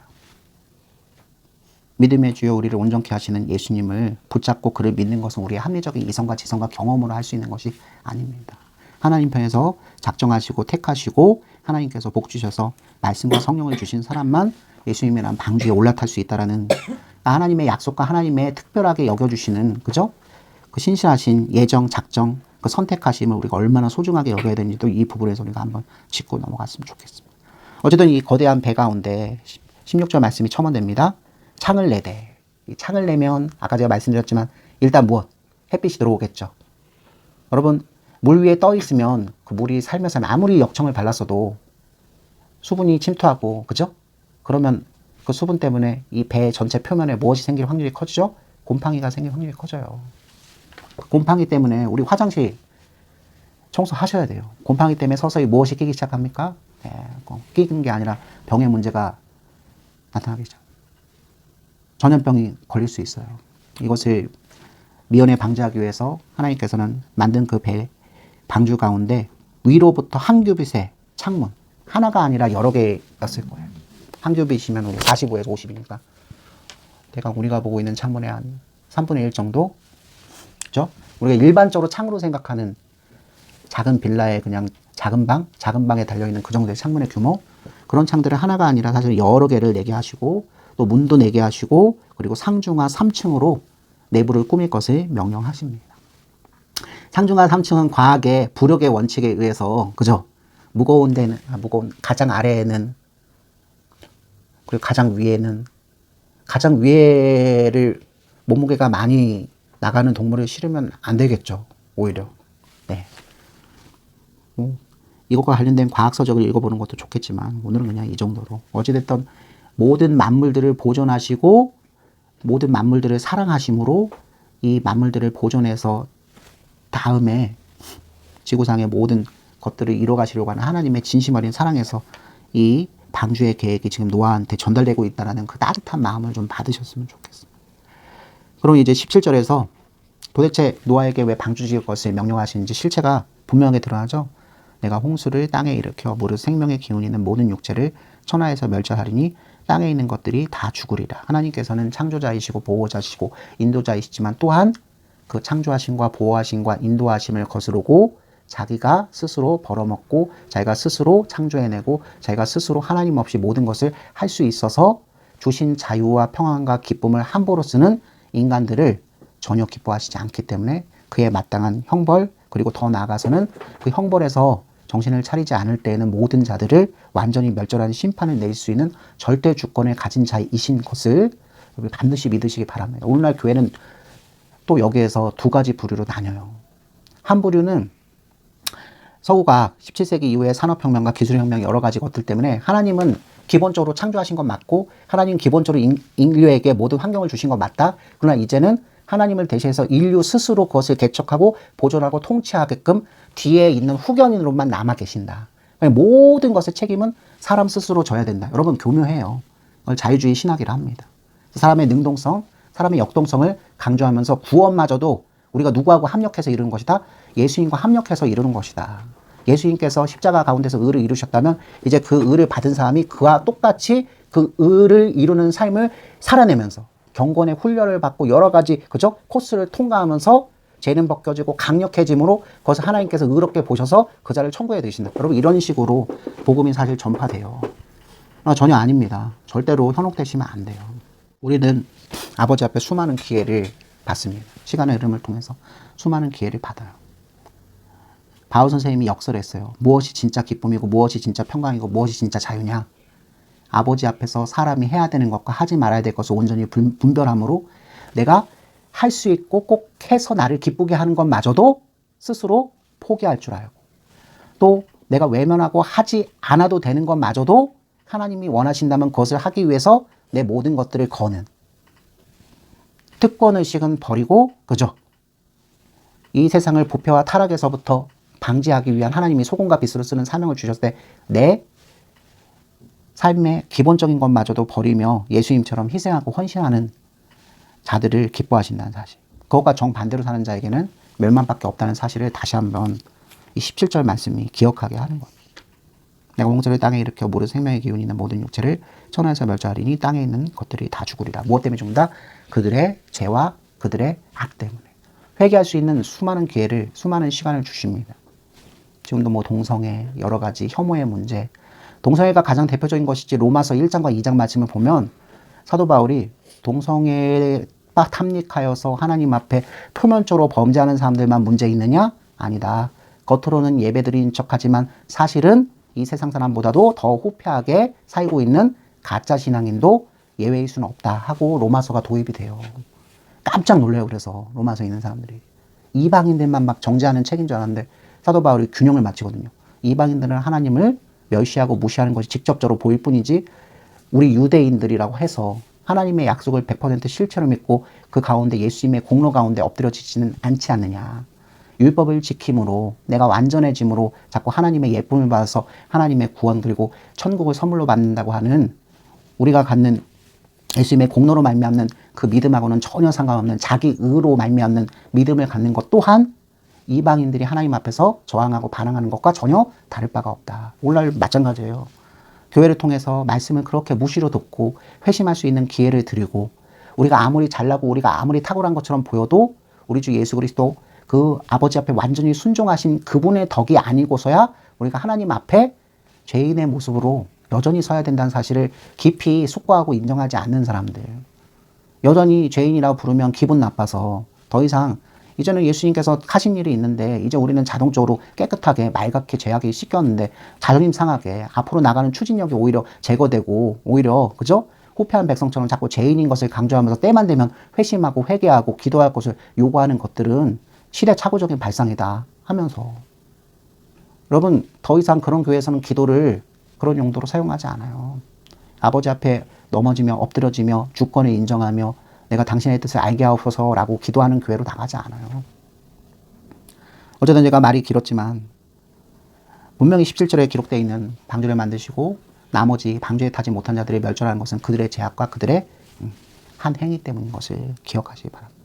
믿음의 주여 우리를 온전케 하시는 예수님을 붙잡고 그를 믿는 것은 우리의 합리적인 이성과 지성과 경험으로 할 수 있는 것이 아닙니다. 하나님 편에서 작정하시고 택하시고 하나님께서 복 주셔서 말씀과 성령을 주신 사람만 예수님이란 방주에 올라탈 수 있다라는 하나님의 약속과 하나님의 특별하게 여겨주시는 그죠? 그 신실하신 예정, 작정, 그 선택하심을 우리가 얼마나 소중하게 여겨야 되는지도 이 부분에서 우리가 한번 짚고 넘어갔으면 좋겠습니다. 어쨌든 이 거대한 배 가운데 16절 말씀이 첨언됩니다. 창을 내되. 이 창을 내면 아까 제가 말씀드렸지만 일단 무엇? 햇빛이 들어오겠죠. 여러분 물 위에 떠 있으면 그 물이 살면서 아무리 역청을 발랐어도 수분이 침투하고 그죠? 그러면 그 수분 때문에 이 배 전체 표면에 무엇이 생길 확률이 커지죠? 곰팡이가 생길 확률이 커져요. 곰팡이 때문에 우리 화장실 청소하셔야 돼요. 곰팡이 때문에 서서히 무엇이 끼기 시작합니까? 끼는 게 아니라 병의 문제가 나타나기 시작. 전염병이 걸릴 수 있어요. 이것을 미연에 방지하기 위해서 하나님께서는 만든 그 배 방주 가운데 위로부터 한 규빗의 창문 하나가 아니라 여러 개였을 거예요. 한 규빗이면 우리 45에서 50이니까 대강 우리가 보고 있는 창문의 한 3분의 1 정도, 그죠? 우리가 일반적으로 창으로 생각하는 작은 빌라의 그냥 작은 방에 달려있는 그 정도의 창문의 규모, 그런 창들은 하나가 아니라 사실 여러 개를 내게 하시고 또 문도 내게 하시고 그리고 상중하 3층으로 내부를 꾸밀 것을 명령하십니다. 상중하 3층은 과학의 부력의 원칙에 의해서, 그죠? 무거운 데는, 가장 아래에는, 그리고 가장 위에를 몸무게가 많이 나가는 동물을 실으면 안 되겠죠. 오히려. 네. 이것과 관련된 과학서적을 읽어보는 것도 좋겠지만 오늘은 그냥 이 정도로. 어찌됐든 모든 만물들을 보존하시고 모든 만물들을 사랑하심으로 이 만물들을 보존해서 다음에 지구상의 모든 것들을 이뤄가시려고 하는 하나님의 진심 어린 사랑에서 이 방주의 계획이 지금 노아한테 전달되고 있다는 그 따뜻한 마음을 좀 받으셨으면 좋겠습니다. 그럼 이제 17절에서 도대체 노아에게 왜 방주 지을 것을 명령하시는지 실체가 분명하게 드러나죠. 내가 홍수를 땅에 일으켜 무릇 생명의 기운이 있는 모든 육체를 천하에서 멸절하리니 땅에 있는 것들이 다 죽으리라. 하나님께서는 창조자이시고 보호자시고 인도자이시지만 또한 그 창조하심과 보호하심과 인도하심을 거스르고 자기가 스스로 벌어먹고 자기가 스스로 창조해내고 자기가 스스로 하나님 없이 모든 것을 할 수 있어서 주신 자유와 평안과 기쁨을 함부로 쓰는 인간들을 전혀 기뻐하시지 않기 때문에 그에 마땅한 형벌, 그리고 더 나아가서는 그 형벌에서 정신을 차리지 않을 때에는 모든 자들을 완전히 멸절하는 심판을 내릴 수 있는 절대 주권을 가진 자이신 것을 반드시 믿으시기 바랍니다. 오늘날 교회는 또 여기에서 두 가지 부류로 나뉘어요. 한 부류는 서구가 17세기 이후에 산업혁명과 기술혁명 여러 가지 것들 때문에 하나님은 기본적으로 창조하신 건 맞고 하나님은 기본적으로 인류에게 모든 환경을 주신 건 맞다. 그러나 이제는 하나님을 대신해서 인류 스스로 그것을 개척하고 보존하고 통치하게끔 뒤에 있는 후견인으로만 남아 계신다. 모든 것의 책임은 사람 스스로 져야 된다. 여러분 교묘해요. 그걸 자유주의 신학이라 합니다. 사람의 능동성, 사람의 역동성을 강조하면서 구원마저도 우리가 누구하고 합력해서 이루는 것이다. 예수님과 합력해서 이루는 것이다. 예수님께서 십자가 가운데서 의를 이루셨다면 이제 그 의를 받은 사람이 그와 똑같이 그 의를 이루는 삶을 살아내면서 경건의 훈련을 받고 여러 가지 그죠? 코스를 통과하면서 죄는 벗겨지고 강력해짐으로 그것을 하나님께서 의롭게 보셔서 그 자를 천국에 드신다. 여러분 이런 식으로 복음이 사실 전파돼요. 전혀 아닙니다. 절대로 현혹되시면 안 돼요. 우리는 아버지 앞에 수많은 기회를 받습니다. 시간의 흐름을 통해서 수많은 기회를 받아요. 바울 선생님이 역설했어요. 무엇이 진짜 기쁨이고 무엇이 진짜 평강이고 무엇이 진짜 자유냐. 아버지 앞에서 사람이 해야 되는 것과 하지 말아야 될 것을 온전히 분별함으로 내가 할 수 있고 꼭 해서 나를 기쁘게 하는 것마저도 스스로 포기할 줄 알고 또 내가 외면하고 하지 않아도 되는 것마저도 하나님이 원하신다면 그것을 하기 위해서 내 모든 것들을 거는 특권의식은 버리고 그죠? 이 세상을 부패와 타락에서부터 방지하기 위한 하나님이 소금과 빛으로 쓰는 사명을 주셨을 때 내 삶의 기본적인 것마저도 버리며 예수님처럼 희생하고 헌신하는 자들을 기뻐하신다는 사실. 그것과 정반대로 사는 자에게는 멸망밖에 없다는 사실을 다시 한번 이 17절 말씀이 기억하게 하는 것. 내가 홍수를 땅에 일으켜 무릇 생명의 기운이 있는 모든 육체를 천하에서 멸절하리니 땅에 있는 것들이 다 죽으리라. 무엇 때문에 죽는다? 그들의 죄와 그들의 악 때문에. 회개할 수 있는 수많은 기회를 수많은 시간을 주십니다. 지금도 뭐 동성애 여러 가지 혐오의 문제 동성애가 가장 대표적인 것이지 로마서 1장과 2장 말씀을 보면 사도 바울이 동성애에 탐닉하여서 하나님 앞에 표면적으로 범죄하는 사람들만 문제 있느냐? 아니다. 겉으로는 예배드린 척하지만 사실은 이 세상 사람보다도 더 호폐하게 살고 있는 가짜 신앙인도 예외일 수는 없다 하고 로마서가 도입이 돼요. 깜짝 놀래요. 그래서 로마서에 있는 사람들이 이방인들만 막 정죄하는 책인 줄 알았는데 사도 바울이 균형을 맞추거든요. 이방인들은 하나님을 멸시하고 무시하는 것이 직접적으로 보일 뿐이지 우리 유대인들이라고 해서 하나님의 약속을 100% 실체로 믿고 그 가운데 예수님의 공로 가운데 엎드려지지는 않지 않느냐. 율법을 지킴으로 내가 완전해짐으로 자꾸 하나님의 예쁨을 받아서 하나님의 구원 그리고 천국을 선물로 받는다고 하는 우리가 갖는 예수님의 공로로 말미암는 그 믿음하고는 전혀 상관없는 자기 의로 말미암는 믿음을 갖는 것 또한 이방인들이 하나님 앞에서 저항하고 반항하는 것과 전혀 다를 바가 없다. 오늘날 마찬가지예요. 교회를 통해서 말씀을 그렇게 무시로 듣고 회심할 수 있는 기회를 드리고 우리가 아무리 잘나고 우리가 아무리 탁월한 것처럼 보여도 우리 주 예수 그리스도 그 아버지 앞에 완전히 순종하신 그분의 덕이 아니고서야 우리가 하나님 앞에 죄인의 모습으로 여전히 서야 된다는 사실을 깊이 숙고하고 인정하지 않는 사람들. 여전히 죄인이라고 부르면 기분 나빠서 더 이상 이제는 예수님께서 하신 일이 있는데 이제 우리는 자동적으로 깨끗하게 맑게 죄악이 씻겼는데 자존심 상하게 앞으로 나가는 추진력이 오히려 제거되고 오히려 그죠? 후패한 백성처럼 자꾸 죄인인 것을 강조하면서 때만 되면 회심하고 회개하고 기도할 것을 요구하는 것들은 시대착오적인 발상이다 하면서 여러분 더 이상 그런 교회에서는 기도를 그런 용도로 사용하지 않아요. 아버지 앞에 넘어지며 엎드려지며 주권을 인정하며 내가 당신의 뜻을 알게 하옵소서라고 기도하는 교회로 나가지 않아요. 어쨌든 제가 말이 길었지만 분명히 17절에 기록되어 있는 방주를 만드시고 나머지 방주에 타지 못한 자들이 멸절하는 것은 그들의 죄악과 그들의 한 행위 때문인 것을 기억하시기 바랍니다.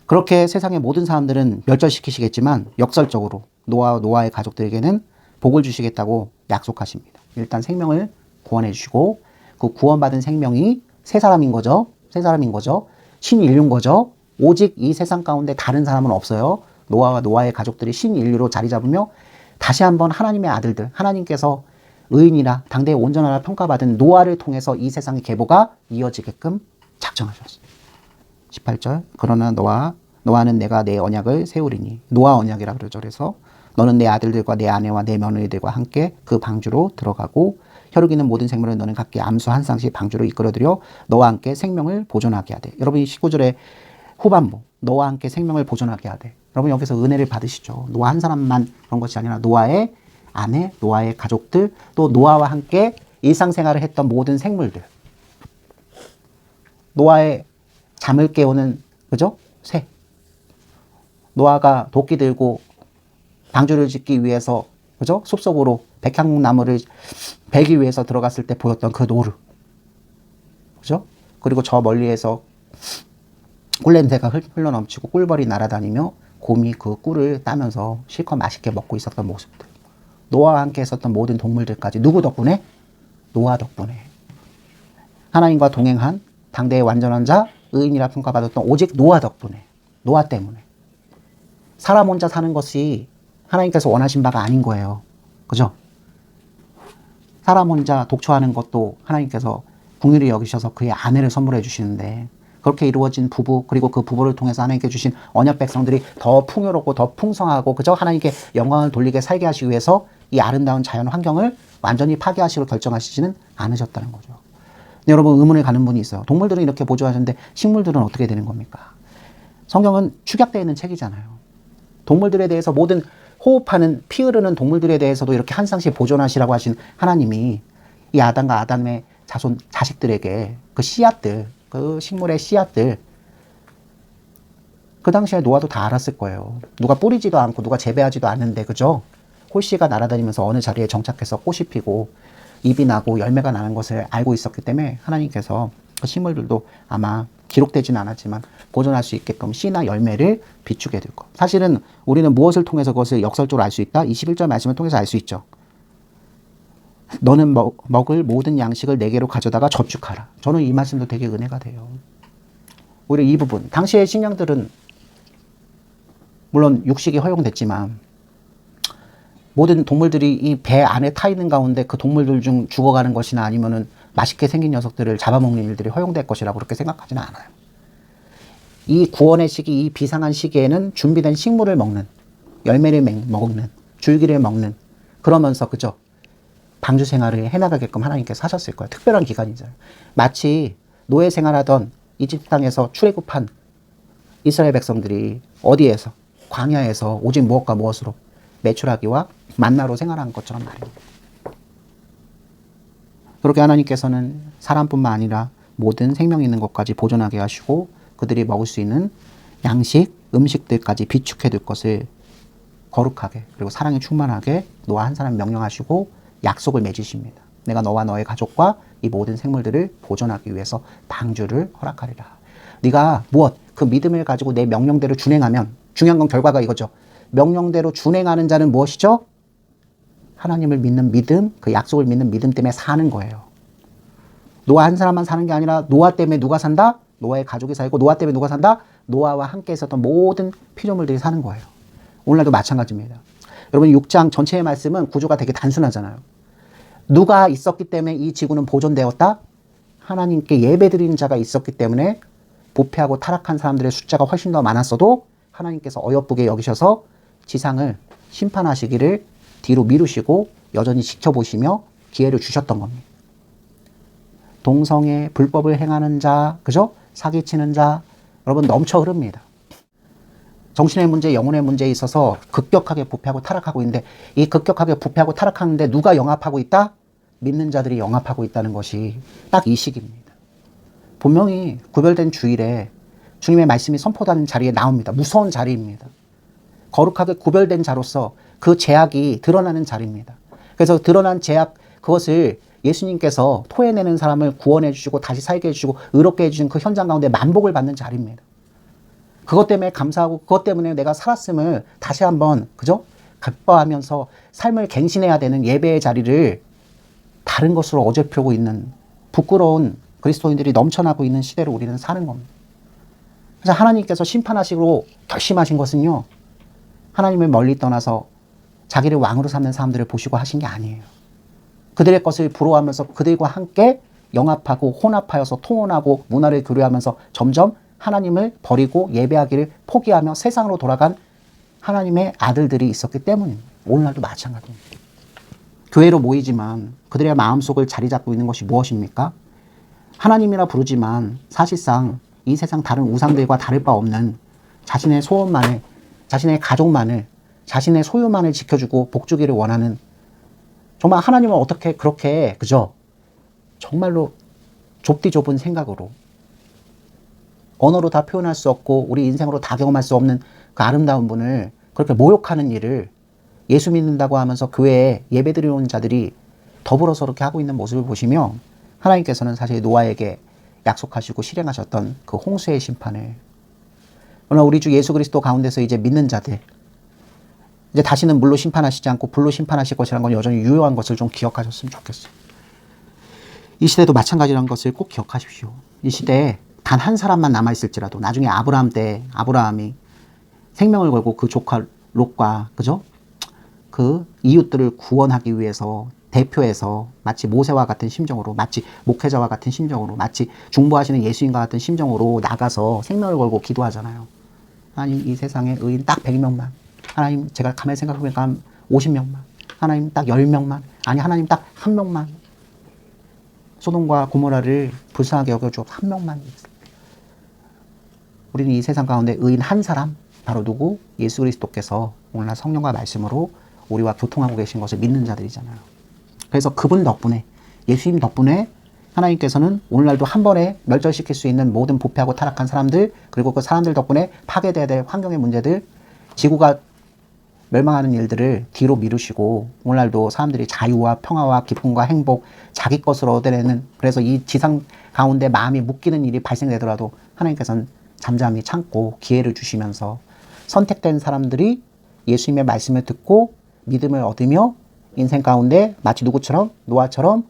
그렇게 세상의 모든 사람들은 멸절시키시겠지만 역설적으로 노아의 가족들에게는 복을 주시겠다고 약속하십니다. 일단 생명을 구원해 주시고 그 구원받은 생명이 새 사람인 거죠. 새 사람인 거죠. 신인류인 거죠. 오직 이 세상 가운데 다른 사람은 없어요. 노아와 노아의 가족들이 신인류로 자리 잡으며 다시 한번 하나님의 아들들, 하나님께서 의인이라 당대에 온전하라 평가받은 노아를 통해서 이 세상의 계보가 이어지게끔 작정하셨어요. 18절 그러나 노아는 내가 내 언약을 세우리니 노아 언약이라 그러죠. 그래서 너는 내 아들들과 내 아내와 내 며느리들과 함께 그 방주로 들어가고 혈육이는 모든 생물을 너는 각기 암수 한 쌍씩 방주로 이끌어들여 너와 함께 생명을 보존하게 하되. 여러분 19절의 후반부 너와 함께 생명을 보존하게 하되. 여러분 여기서 은혜를 받으시죠. 노아 한 사람만 그런 것이 아니라 노아의 아내, 노아의 가족들, 또 노아와 함께 일상생활을 했던 모든 생물들. 노아의 잠을 깨우는 그죠? 새. 노아가 도끼 들고 방주를 짓기 위해서 그죠? 숲속으로 백향나무를 베기 위해서 들어갔을 때 보였던 그 노루. 그죠? 그리고 저 멀리에서 꿀냄새가 흘러넘치고 꿀벌이 날아다니며 곰이 그 꿀을 따면서 실컷 맛있게 먹고 있었던 모습들. 노아와 함께 있었던 모든 동물들까지 누구 덕분에? 노아 덕분에. 하나님과 동행한 당대의 완전한 자, 의인이라 평가받았던 오직 노아 덕분에. 노아 때문에. 사람 혼자 사는 것이 하나님께서 원하신 바가 아닌 거예요. 그죠? 사람 혼자 독초하는 것도 하나님께서 긍휼히 여기셔서 그의 아내를 선물해 주시는데 그렇게 이루어진 부부 그리고 그 부부를 통해서 하나님께 주신 언약 백성들이 더 풍요롭고 더 풍성하고 그저 하나님께 영광을 돌리게 살게 하시기 위해서 이 아름다운 자연 환경을 완전히 파괴하시고 결정하시지는 않으셨다는 거죠. 근데 여러분 의문을 가는 분이 있어요. 동물들은 이렇게 보조하셨는데 식물들은 어떻게 되는 겁니까? 성경은 축약되어 있는 책이잖아요. 동물들에 대해서 모든 호흡하는 피 흐르는 동물들에 대해서도 이렇게 한 쌍씩 보존하시라고 하신 하나님이 이 아담과 아담의 자식들에게 그 씨앗들, 그 식물의 씨앗들 그 당시에 노아도 다 알았을 거예요. 누가 뿌리지도 않고 누가 재배하지도 않는데 그죠? 홀씨가 날아다니면서 어느 자리에 정착해서 꽃이 피고 잎이 나고 열매가 나는 것을 알고 있었기 때문에 하나님께서 그 식물들도 아마 기록되지는 않았지만 보존할 수 있게끔 씨나 열매를 비추게 될 것. 사실은 우리는 무엇을 통해서 그것을 역설적으로 알 수 있다? 21절 말씀을 통해서 알 수 있죠. 너는 먹을 모든 양식을 내게로 가져다가 저축하라. 저는 이 말씀도 되게 은혜가 돼요. 오히려 이 부분. 당시의 식량들은 물론 육식이 허용됐지만 모든 동물들이 이 배 안에 타 있는 가운데 그 동물들 중 죽어가는 것이나 아니면은 맛있게 생긴 녀석들을 잡아먹는 일들이 허용될 것이라고 그렇게 생각하지는 않아요. 이 구원의 시기, 이 비상한 시기에는 준비된 식물을 먹는, 열매를 먹는, 줄기를 먹는, 그러면서 그죠? 방주 생활을 해나가게끔 하나님께서 하셨을 거예요. 특별한 기간이잖아요. 마치 노예 생활하던 이집트 땅에서 출애굽한 이스라엘 백성들이 어디에서? 광야에서 오직 무엇과 무엇으로? 메추라기와 만나로 생활한 것처럼 말입니다. 그렇게 하나님께서는 사람뿐만 아니라 모든 생명 있는 것까지 보존하게 하시고 그들이 먹을 수 있는 양식, 음식들까지 비축해 둘 것을 거룩하게 그리고 사랑에 충만하게 노아 한 사람 명령하시고 약속을 맺으십니다. 내가 너와 너의 가족과 이 모든 생물들을 보존하기 위해서 방주를 허락하리라. 네가 무엇? 그 믿음을 가지고 내 명령대로 준행하면 중요한 건 결과가 이거죠. 명령대로 준행하는 자는 무엇이죠? 하나님을 믿는 믿음, 그 약속을 믿는 믿음 때문에 사는 거예요. 노아 한 사람만 사는 게 아니라 노아 때문에 누가 산다? 노아의 가족이 살고 노아 때문에 누가 산다? 노아와 함께 있었던 모든 피조물들이 사는 거예요. 오늘날도 마찬가지입니다. 여러분 6장 전체의 말씀은 구조가 되게 단순하잖아요. 누가 있었기 때문에 이 지구는 보존되었다? 하나님께 예배드리는 자가 있었기 때문에 부패하고 타락한 사람들의 숫자가 훨씬 더 많았어도 하나님께서 어여쁘게 여기셔서 지상을 심판하시기를 뒤로 미루시고 여전히 지켜보시며 기회를 주셨던 겁니다. 동성애, 불법을 행하는 자, 그죠? 사기치는 자, 여러분 넘쳐 흐릅니다. 정신의 문제, 영혼의 문제에 있어서 급격하게 부패하고 타락하고 있는데 이 급격하게 부패하고 타락하는데 누가 영합하고 있다? 믿는 자들이 영합하고 있다는 것이 딱 이 시기입니다. 분명히 구별된 주일에 주님의 말씀이 선포되는 자리에 나옵니다. 무서운 자리입니다. 거룩하게 구별된 자로서 그 죄악이 드러나는 자리입니다. 그래서 드러난 죄악 그것을 예수님께서 토해내는 사람을 구원해 주시고 다시 살게 해주시고 의롭게 해주신 그 현장 가운데 만복을 받는 자리입니다. 그것 때문에 감사하고 그것 때문에 내가 살았음을 다시 한번 그죠? 기뻐하면서 삶을 갱신해야 되는 예배의 자리를 다른 것으로 어설프고 있는 부끄러운 그리스도인들이 넘쳐나고 있는 시대로 우리는 사는 겁니다. 그래서 하나님께서 심판하시고 결심하신 것은요. 하나님을 멀리 떠나서 자기를 왕으로 삼는 사람들을 보시고 하신 게 아니에요. 그들의 것을 부러워하면서 그들과 함께 영합하고 혼합하여서 통혼하고 문화를 교류하면서 점점 하나님을 버리고 예배하기를 포기하며 세상으로 돌아간 하나님의 아들들이 있었기 때문입니다. 오늘날도 마찬가지입니다. 교회로 모이지만 그들의 마음속을 자리 잡고 있는 것이 무엇입니까? 하나님이라 부르지만 사실상 이 세상 다른 우상들과 다를 바 없는 자신의 소원만을, 자신의 가족만을, 자신의 소유만을 지켜주고 복주기를 원하는 정말 하나님은 어떻게 그렇게 그죠? 정말로 좁디 좁은 생각으로 언어로 다 표현할 수 없고 우리 인생으로 다 경험할 수 없는 그 아름다운 분을 그렇게 모욕하는 일을 예수 믿는다고 하면서 교회에 예배드리는 자들이 더불어서 그렇게 하고 있는 모습을 보시며 하나님께서는 사실 노아에게 약속하시고 실행하셨던 그 홍수의 심판을 그러나 우리 주 예수 그리스도 가운데서 이제 믿는 자들 이제 다시는 물로 심판하시지 않고 불로 심판하실 것이라는 건 여전히 유효한 것을 좀 기억하셨으면 좋겠어요. 이 시대도 마찬가지라는 것을 꼭 기억하십시오. 이 시대에 단 한 사람만 남아있을지라도 나중에 아브라함 때 아브라함이 생명을 걸고 그 조카 롯과 그죠? 그 이웃들을 구원하기 위해서 대표해서 마치 모세와 같은 심정으로 마치 목회자와 같은 심정으로 마치 중보하시는 예수님과 같은 심정으로 나가서 생명을 걸고 기도하잖아요. 하나님 이 세상에 의인 딱 100명만 하나님 제가 가만히 생각해보니까 한 50명만 하나님 딱 10명만 아니 하나님 딱 1명만 소돔과 고모라를 불쌍하게 여겨줘 한 명만 우리는 이 세상 가운데 의인 한 사람 바로 누구? 예수 그리스도께서 오늘날 성령과 말씀으로 우리와 교통하고 계신 것을 믿는 자들이잖아요. 그래서 그분 덕분에 예수님 덕분에 하나님께서는 오늘날도 한 번에 멸절시킬 수 있는 모든 부패하고 타락한 사람들 그리고 그 사람들 덕분에 파괴돼야 될 환경의 문제들 지구가 멸망하는 일들을 뒤로 미루시고 오늘날도 사람들이 자유와 평화와 기쁨과 행복 자기 것으로 얻어내는 그래서 이 지상 가운데 마음이 묶이는 일이 발생되더라도 하나님께서는 잠잠히 참고 기회를 주시면서 선택된 사람들이 예수님의 말씀을 듣고 믿음을 얻으며 인생 가운데 마치 누구처럼 노아처럼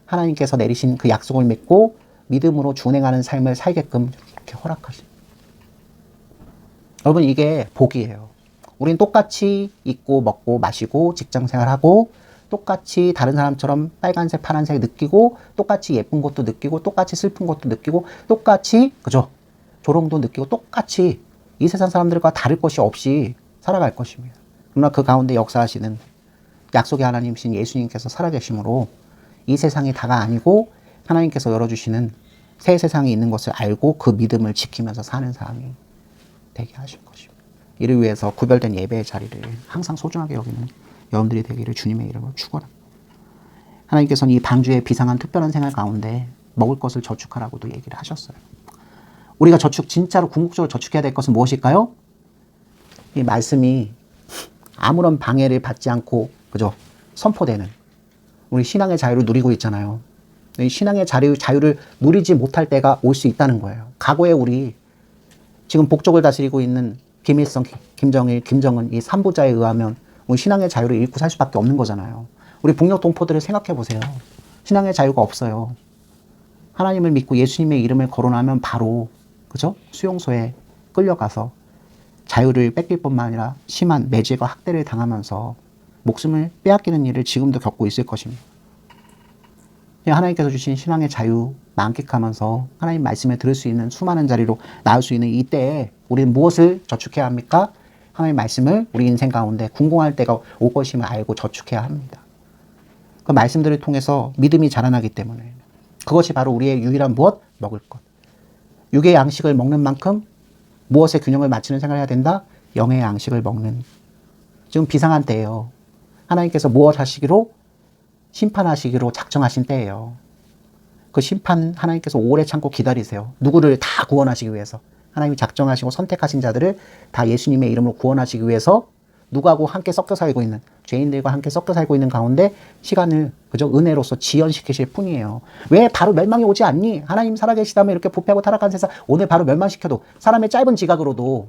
하나님께서 내리신 그 약속을 믿고 믿음으로 준행하는 삶을 살게끔 이렇게 허락하십니다. 여러분 이게 복이에요. 우린 똑같이 입고 먹고 마시고 직장생활하고 똑같이 다른 사람처럼 빨간색 파란색 느끼고 똑같이 예쁜 것도 느끼고 똑같이 슬픈 것도 느끼고 똑같이 그죠? 조롱도 느끼고 똑같이 이 세상 사람들과 다를 것이 없이 살아갈 것입니다. 그러나 그 가운데 역사하시는 약속의 하나님이신 예수님께서 살아계심으로 이 세상이 다가 아니고 하나님께서 열어주시는 새 세상이 있는 것을 알고 그 믿음을 지키면서 사는 사람이 되게 하실 것입니다. 이를 위해서 구별된 예배의 자리를 항상 소중하게 여기는 여러분들이 되기를 주님의 이름으로 축원합니다. 하나님께서는 이 방주의 비상한 특별한 생활 가운데 먹을 것을 저축하라고도 얘기를 하셨어요. 우리가 저축, 진짜로 궁극적으로 저축해야 될 것은 무엇일까요? 이 말씀이 아무런 방해를 받지 않고, 그죠? 선포되는 우리 신앙의 자유를 누리고 있잖아요. 이 신앙의 자유를 누리지 못할 때가 올 수 있다는 거예요. 과거에 우리 지금 북쪽을 다스리고 있는 김일성, 김정일, 김정은 이 3부자에 의하면 우리 신앙의 자유를 잃고 살 수밖에 없는 거잖아요. 우리 북녘 동포들을 생각해 보세요. 신앙의 자유가 없어요. 하나님을 믿고 예수님의 이름을 거론하면 바로, 그죠? 수용소에 끌려가서 자유를 뺏길 뿐만 아니라 심한 매질과 학대를 당하면서 목숨을 빼앗기는 일을 지금도 겪고 있을 것입니다. 하나님께서 주신 신앙의 자유 만끽하면서 하나님 말씀에 들을 수 있는 수많은 자리로 나올 수 있는 이때에 우리는 무엇을 저축해야 합니까? 하나님 말씀을 우리 인생 가운데 궁공할 때가 올 것임을 알고 저축해야 합니다. 그 말씀들을 통해서 믿음이 자라나기 때문에 그것이 바로 우리의 유일한 무엇? 먹을 것. 육의 양식을 먹는 만큼 무엇의 균형을 맞추는 생각을 해야 된다? 영의 양식을 먹는. 지금 비상한 때예요. 하나님께서 무엇 하시기로? 심판하시기로 작정하신 때예요. 그 심판 하나님께서 오래 참고 기다리세요. 누구를 다 구원하시기 위해서. 하나님이 작정하시고 선택하신 자들을 다 예수님의 이름으로 구원하시기 위해서 누구하고 함께 섞여 살고 있는, 죄인들과 함께 섞여 살고 있는 가운데 시간을 그저 은혜로서 지연시키실 뿐이에요. 왜 바로 멸망이 오지 않니? 하나님 살아계시다면 이렇게 부패하고 타락한 세상 오늘 바로 멸망시켜도 사람의 짧은 지각으로도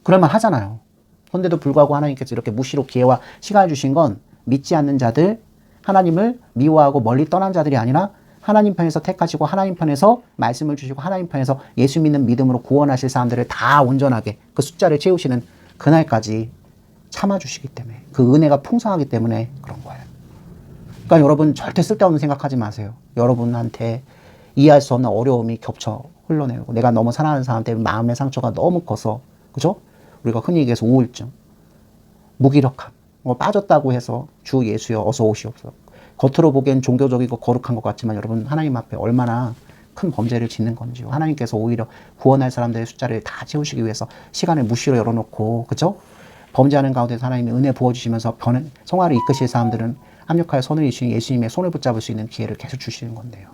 그럴만 하잖아요. 그런데도 불구하고 하나님께서 이렇게 무시로 기회와 시간을 주신 건 믿지 않는 자들, 하나님을 미워하고 멀리 떠난 자들이 아니라 하나님 편에서 택하시고 하나님 편에서 말씀을 주시고 하나님 편에서 예수 믿는 믿음으로 구원하실 사람들을 다 온전하게 그 숫자를 채우시는 그날까지 참아주시기 때문에, 그 은혜가 풍성하기 때문에 그런 거예요. 그러니까 여러분 절대 쓸데없는 생각하지 마세요. 여러분한테 이해할 수 없는 어려움이 겹쳐 흘러내고 내가 너무 사랑하는 사람 때문에 마음의 상처가 너무 커서, 그죠? 우리가 흔히 얘기해서 우울증, 무기력함, 빠졌다고 해서 주 예수여 어서 오시옵소서. 겉으로 보기엔 종교적이고 거룩한 것 같지만 여러분 하나님 앞에 얼마나 큰 범죄를 짓는 건지요. 하나님께서 오히려 구원할 사람들의 숫자를 다 채우시기 위해서 시간을 무시로 열어놓고, 그죠? 범죄하는 가운데서 하나님이 은혜 부어주시면서 성화를 이끄실 사람들은 합력하여 손을 이시는 예수님의 손을 붙잡을 수 있는 기회를 계속 주시는 건데요.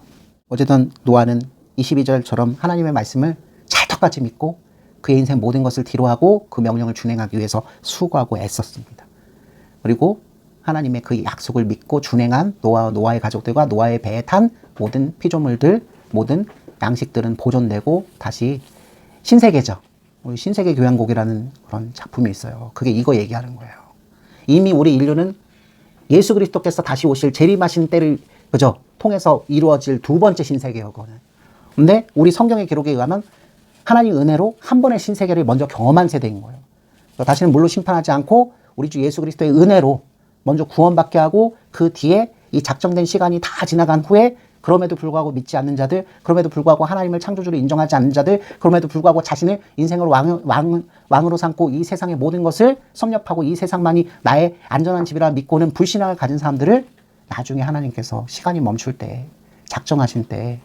어쨌든 노아는 22절처럼 하나님의 말씀을 찰떡같이 믿고 그의 인생 모든 것을 뒤로하고 그 명령을 준행하기 위해서 수고하고 애썼습니다. 그리고 하나님의 그 약속을 믿고 준행한 노아의 가족들과 노아의 배에 탄 모든 피조물들, 모든 양식들은 보존되고 다시 신세계죠. 우리 신세계 교향곡이라는 그런 작품이 있어요. 그게 이거 얘기하는 거예요. 이미 우리 인류는 예수 그리스도께서 다시 오실 재림하신 때를, 그죠? 통해서 이루어질 두 번째 신세계예요, 그거는. 근데 우리 성경의 기록에 의하면 하나님 은혜로 한 번의 신세계를 먼저 경험한 세대인 거예요. 다시는 물로 심판하지 않고 우리 주 예수 그리스도의 은혜로 먼저 구원받게 하고 그 뒤에 이 작정된 시간이 다 지나간 후에 그럼에도 불구하고 믿지 않는 자들, 그럼에도 불구하고 하나님을 창조주로 인정하지 않는 자들, 그럼에도 불구하고 자신을 인생으로 왕으로 삼고 이 세상의 모든 것을 섭렵하고 이 세상만이 나의 안전한 집이라 믿고는 불신앙을 가진 사람들을 나중에 하나님께서 시간이 멈출 때, 작정하신 때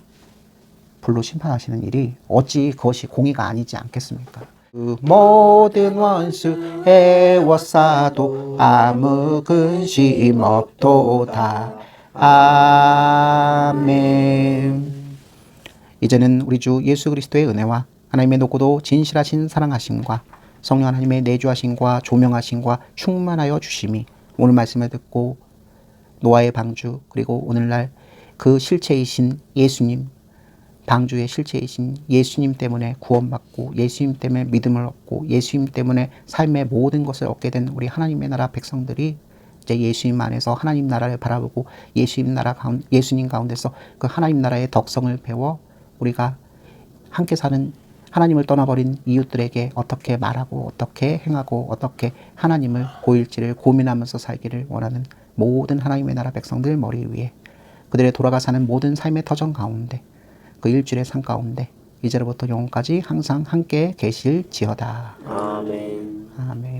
불로 심판하시는 일이 어찌 그것이 공의가 아니지 않겠습니까? 그 모든 원수 애워싸도 아무 근심 없도다. 아멘. 이제는 우리 주 예수 그리스도의 은혜와 하나님의 높고도 진실하신 사랑하심과 성령 하나님의 내주하심과 조명하심과 충만하여 주심이 오늘 말씀을 듣고 노아의 방주, 그리고 오늘날 그 실체이신 예수님, 방주의 실체이신 예수님 때문에 구원받고 예수님 때문에 믿음을 얻고 예수님 때문에 삶의 모든 것을 얻게 된 우리 하나님의 나라 백성들이 이제 예수님 안에서 하나님 나라를 바라보고 예수님 가운데서 그 하나님 나라의 덕성을 배워 우리가 함께 사는 하나님을 떠나버린 이웃들에게 어떻게 말하고 어떻게 행하고 어떻게 하나님을 보일지를 고민하면서 살기를 원하는 모든 하나님의 나라 백성들 머리 위에 그들의 돌아가 사는 모든 삶의 터전 가운데 그 일주일의 삶 가운데 이제로부터 영원까지 항상 함께 계실지어다. 아멘. 아멘.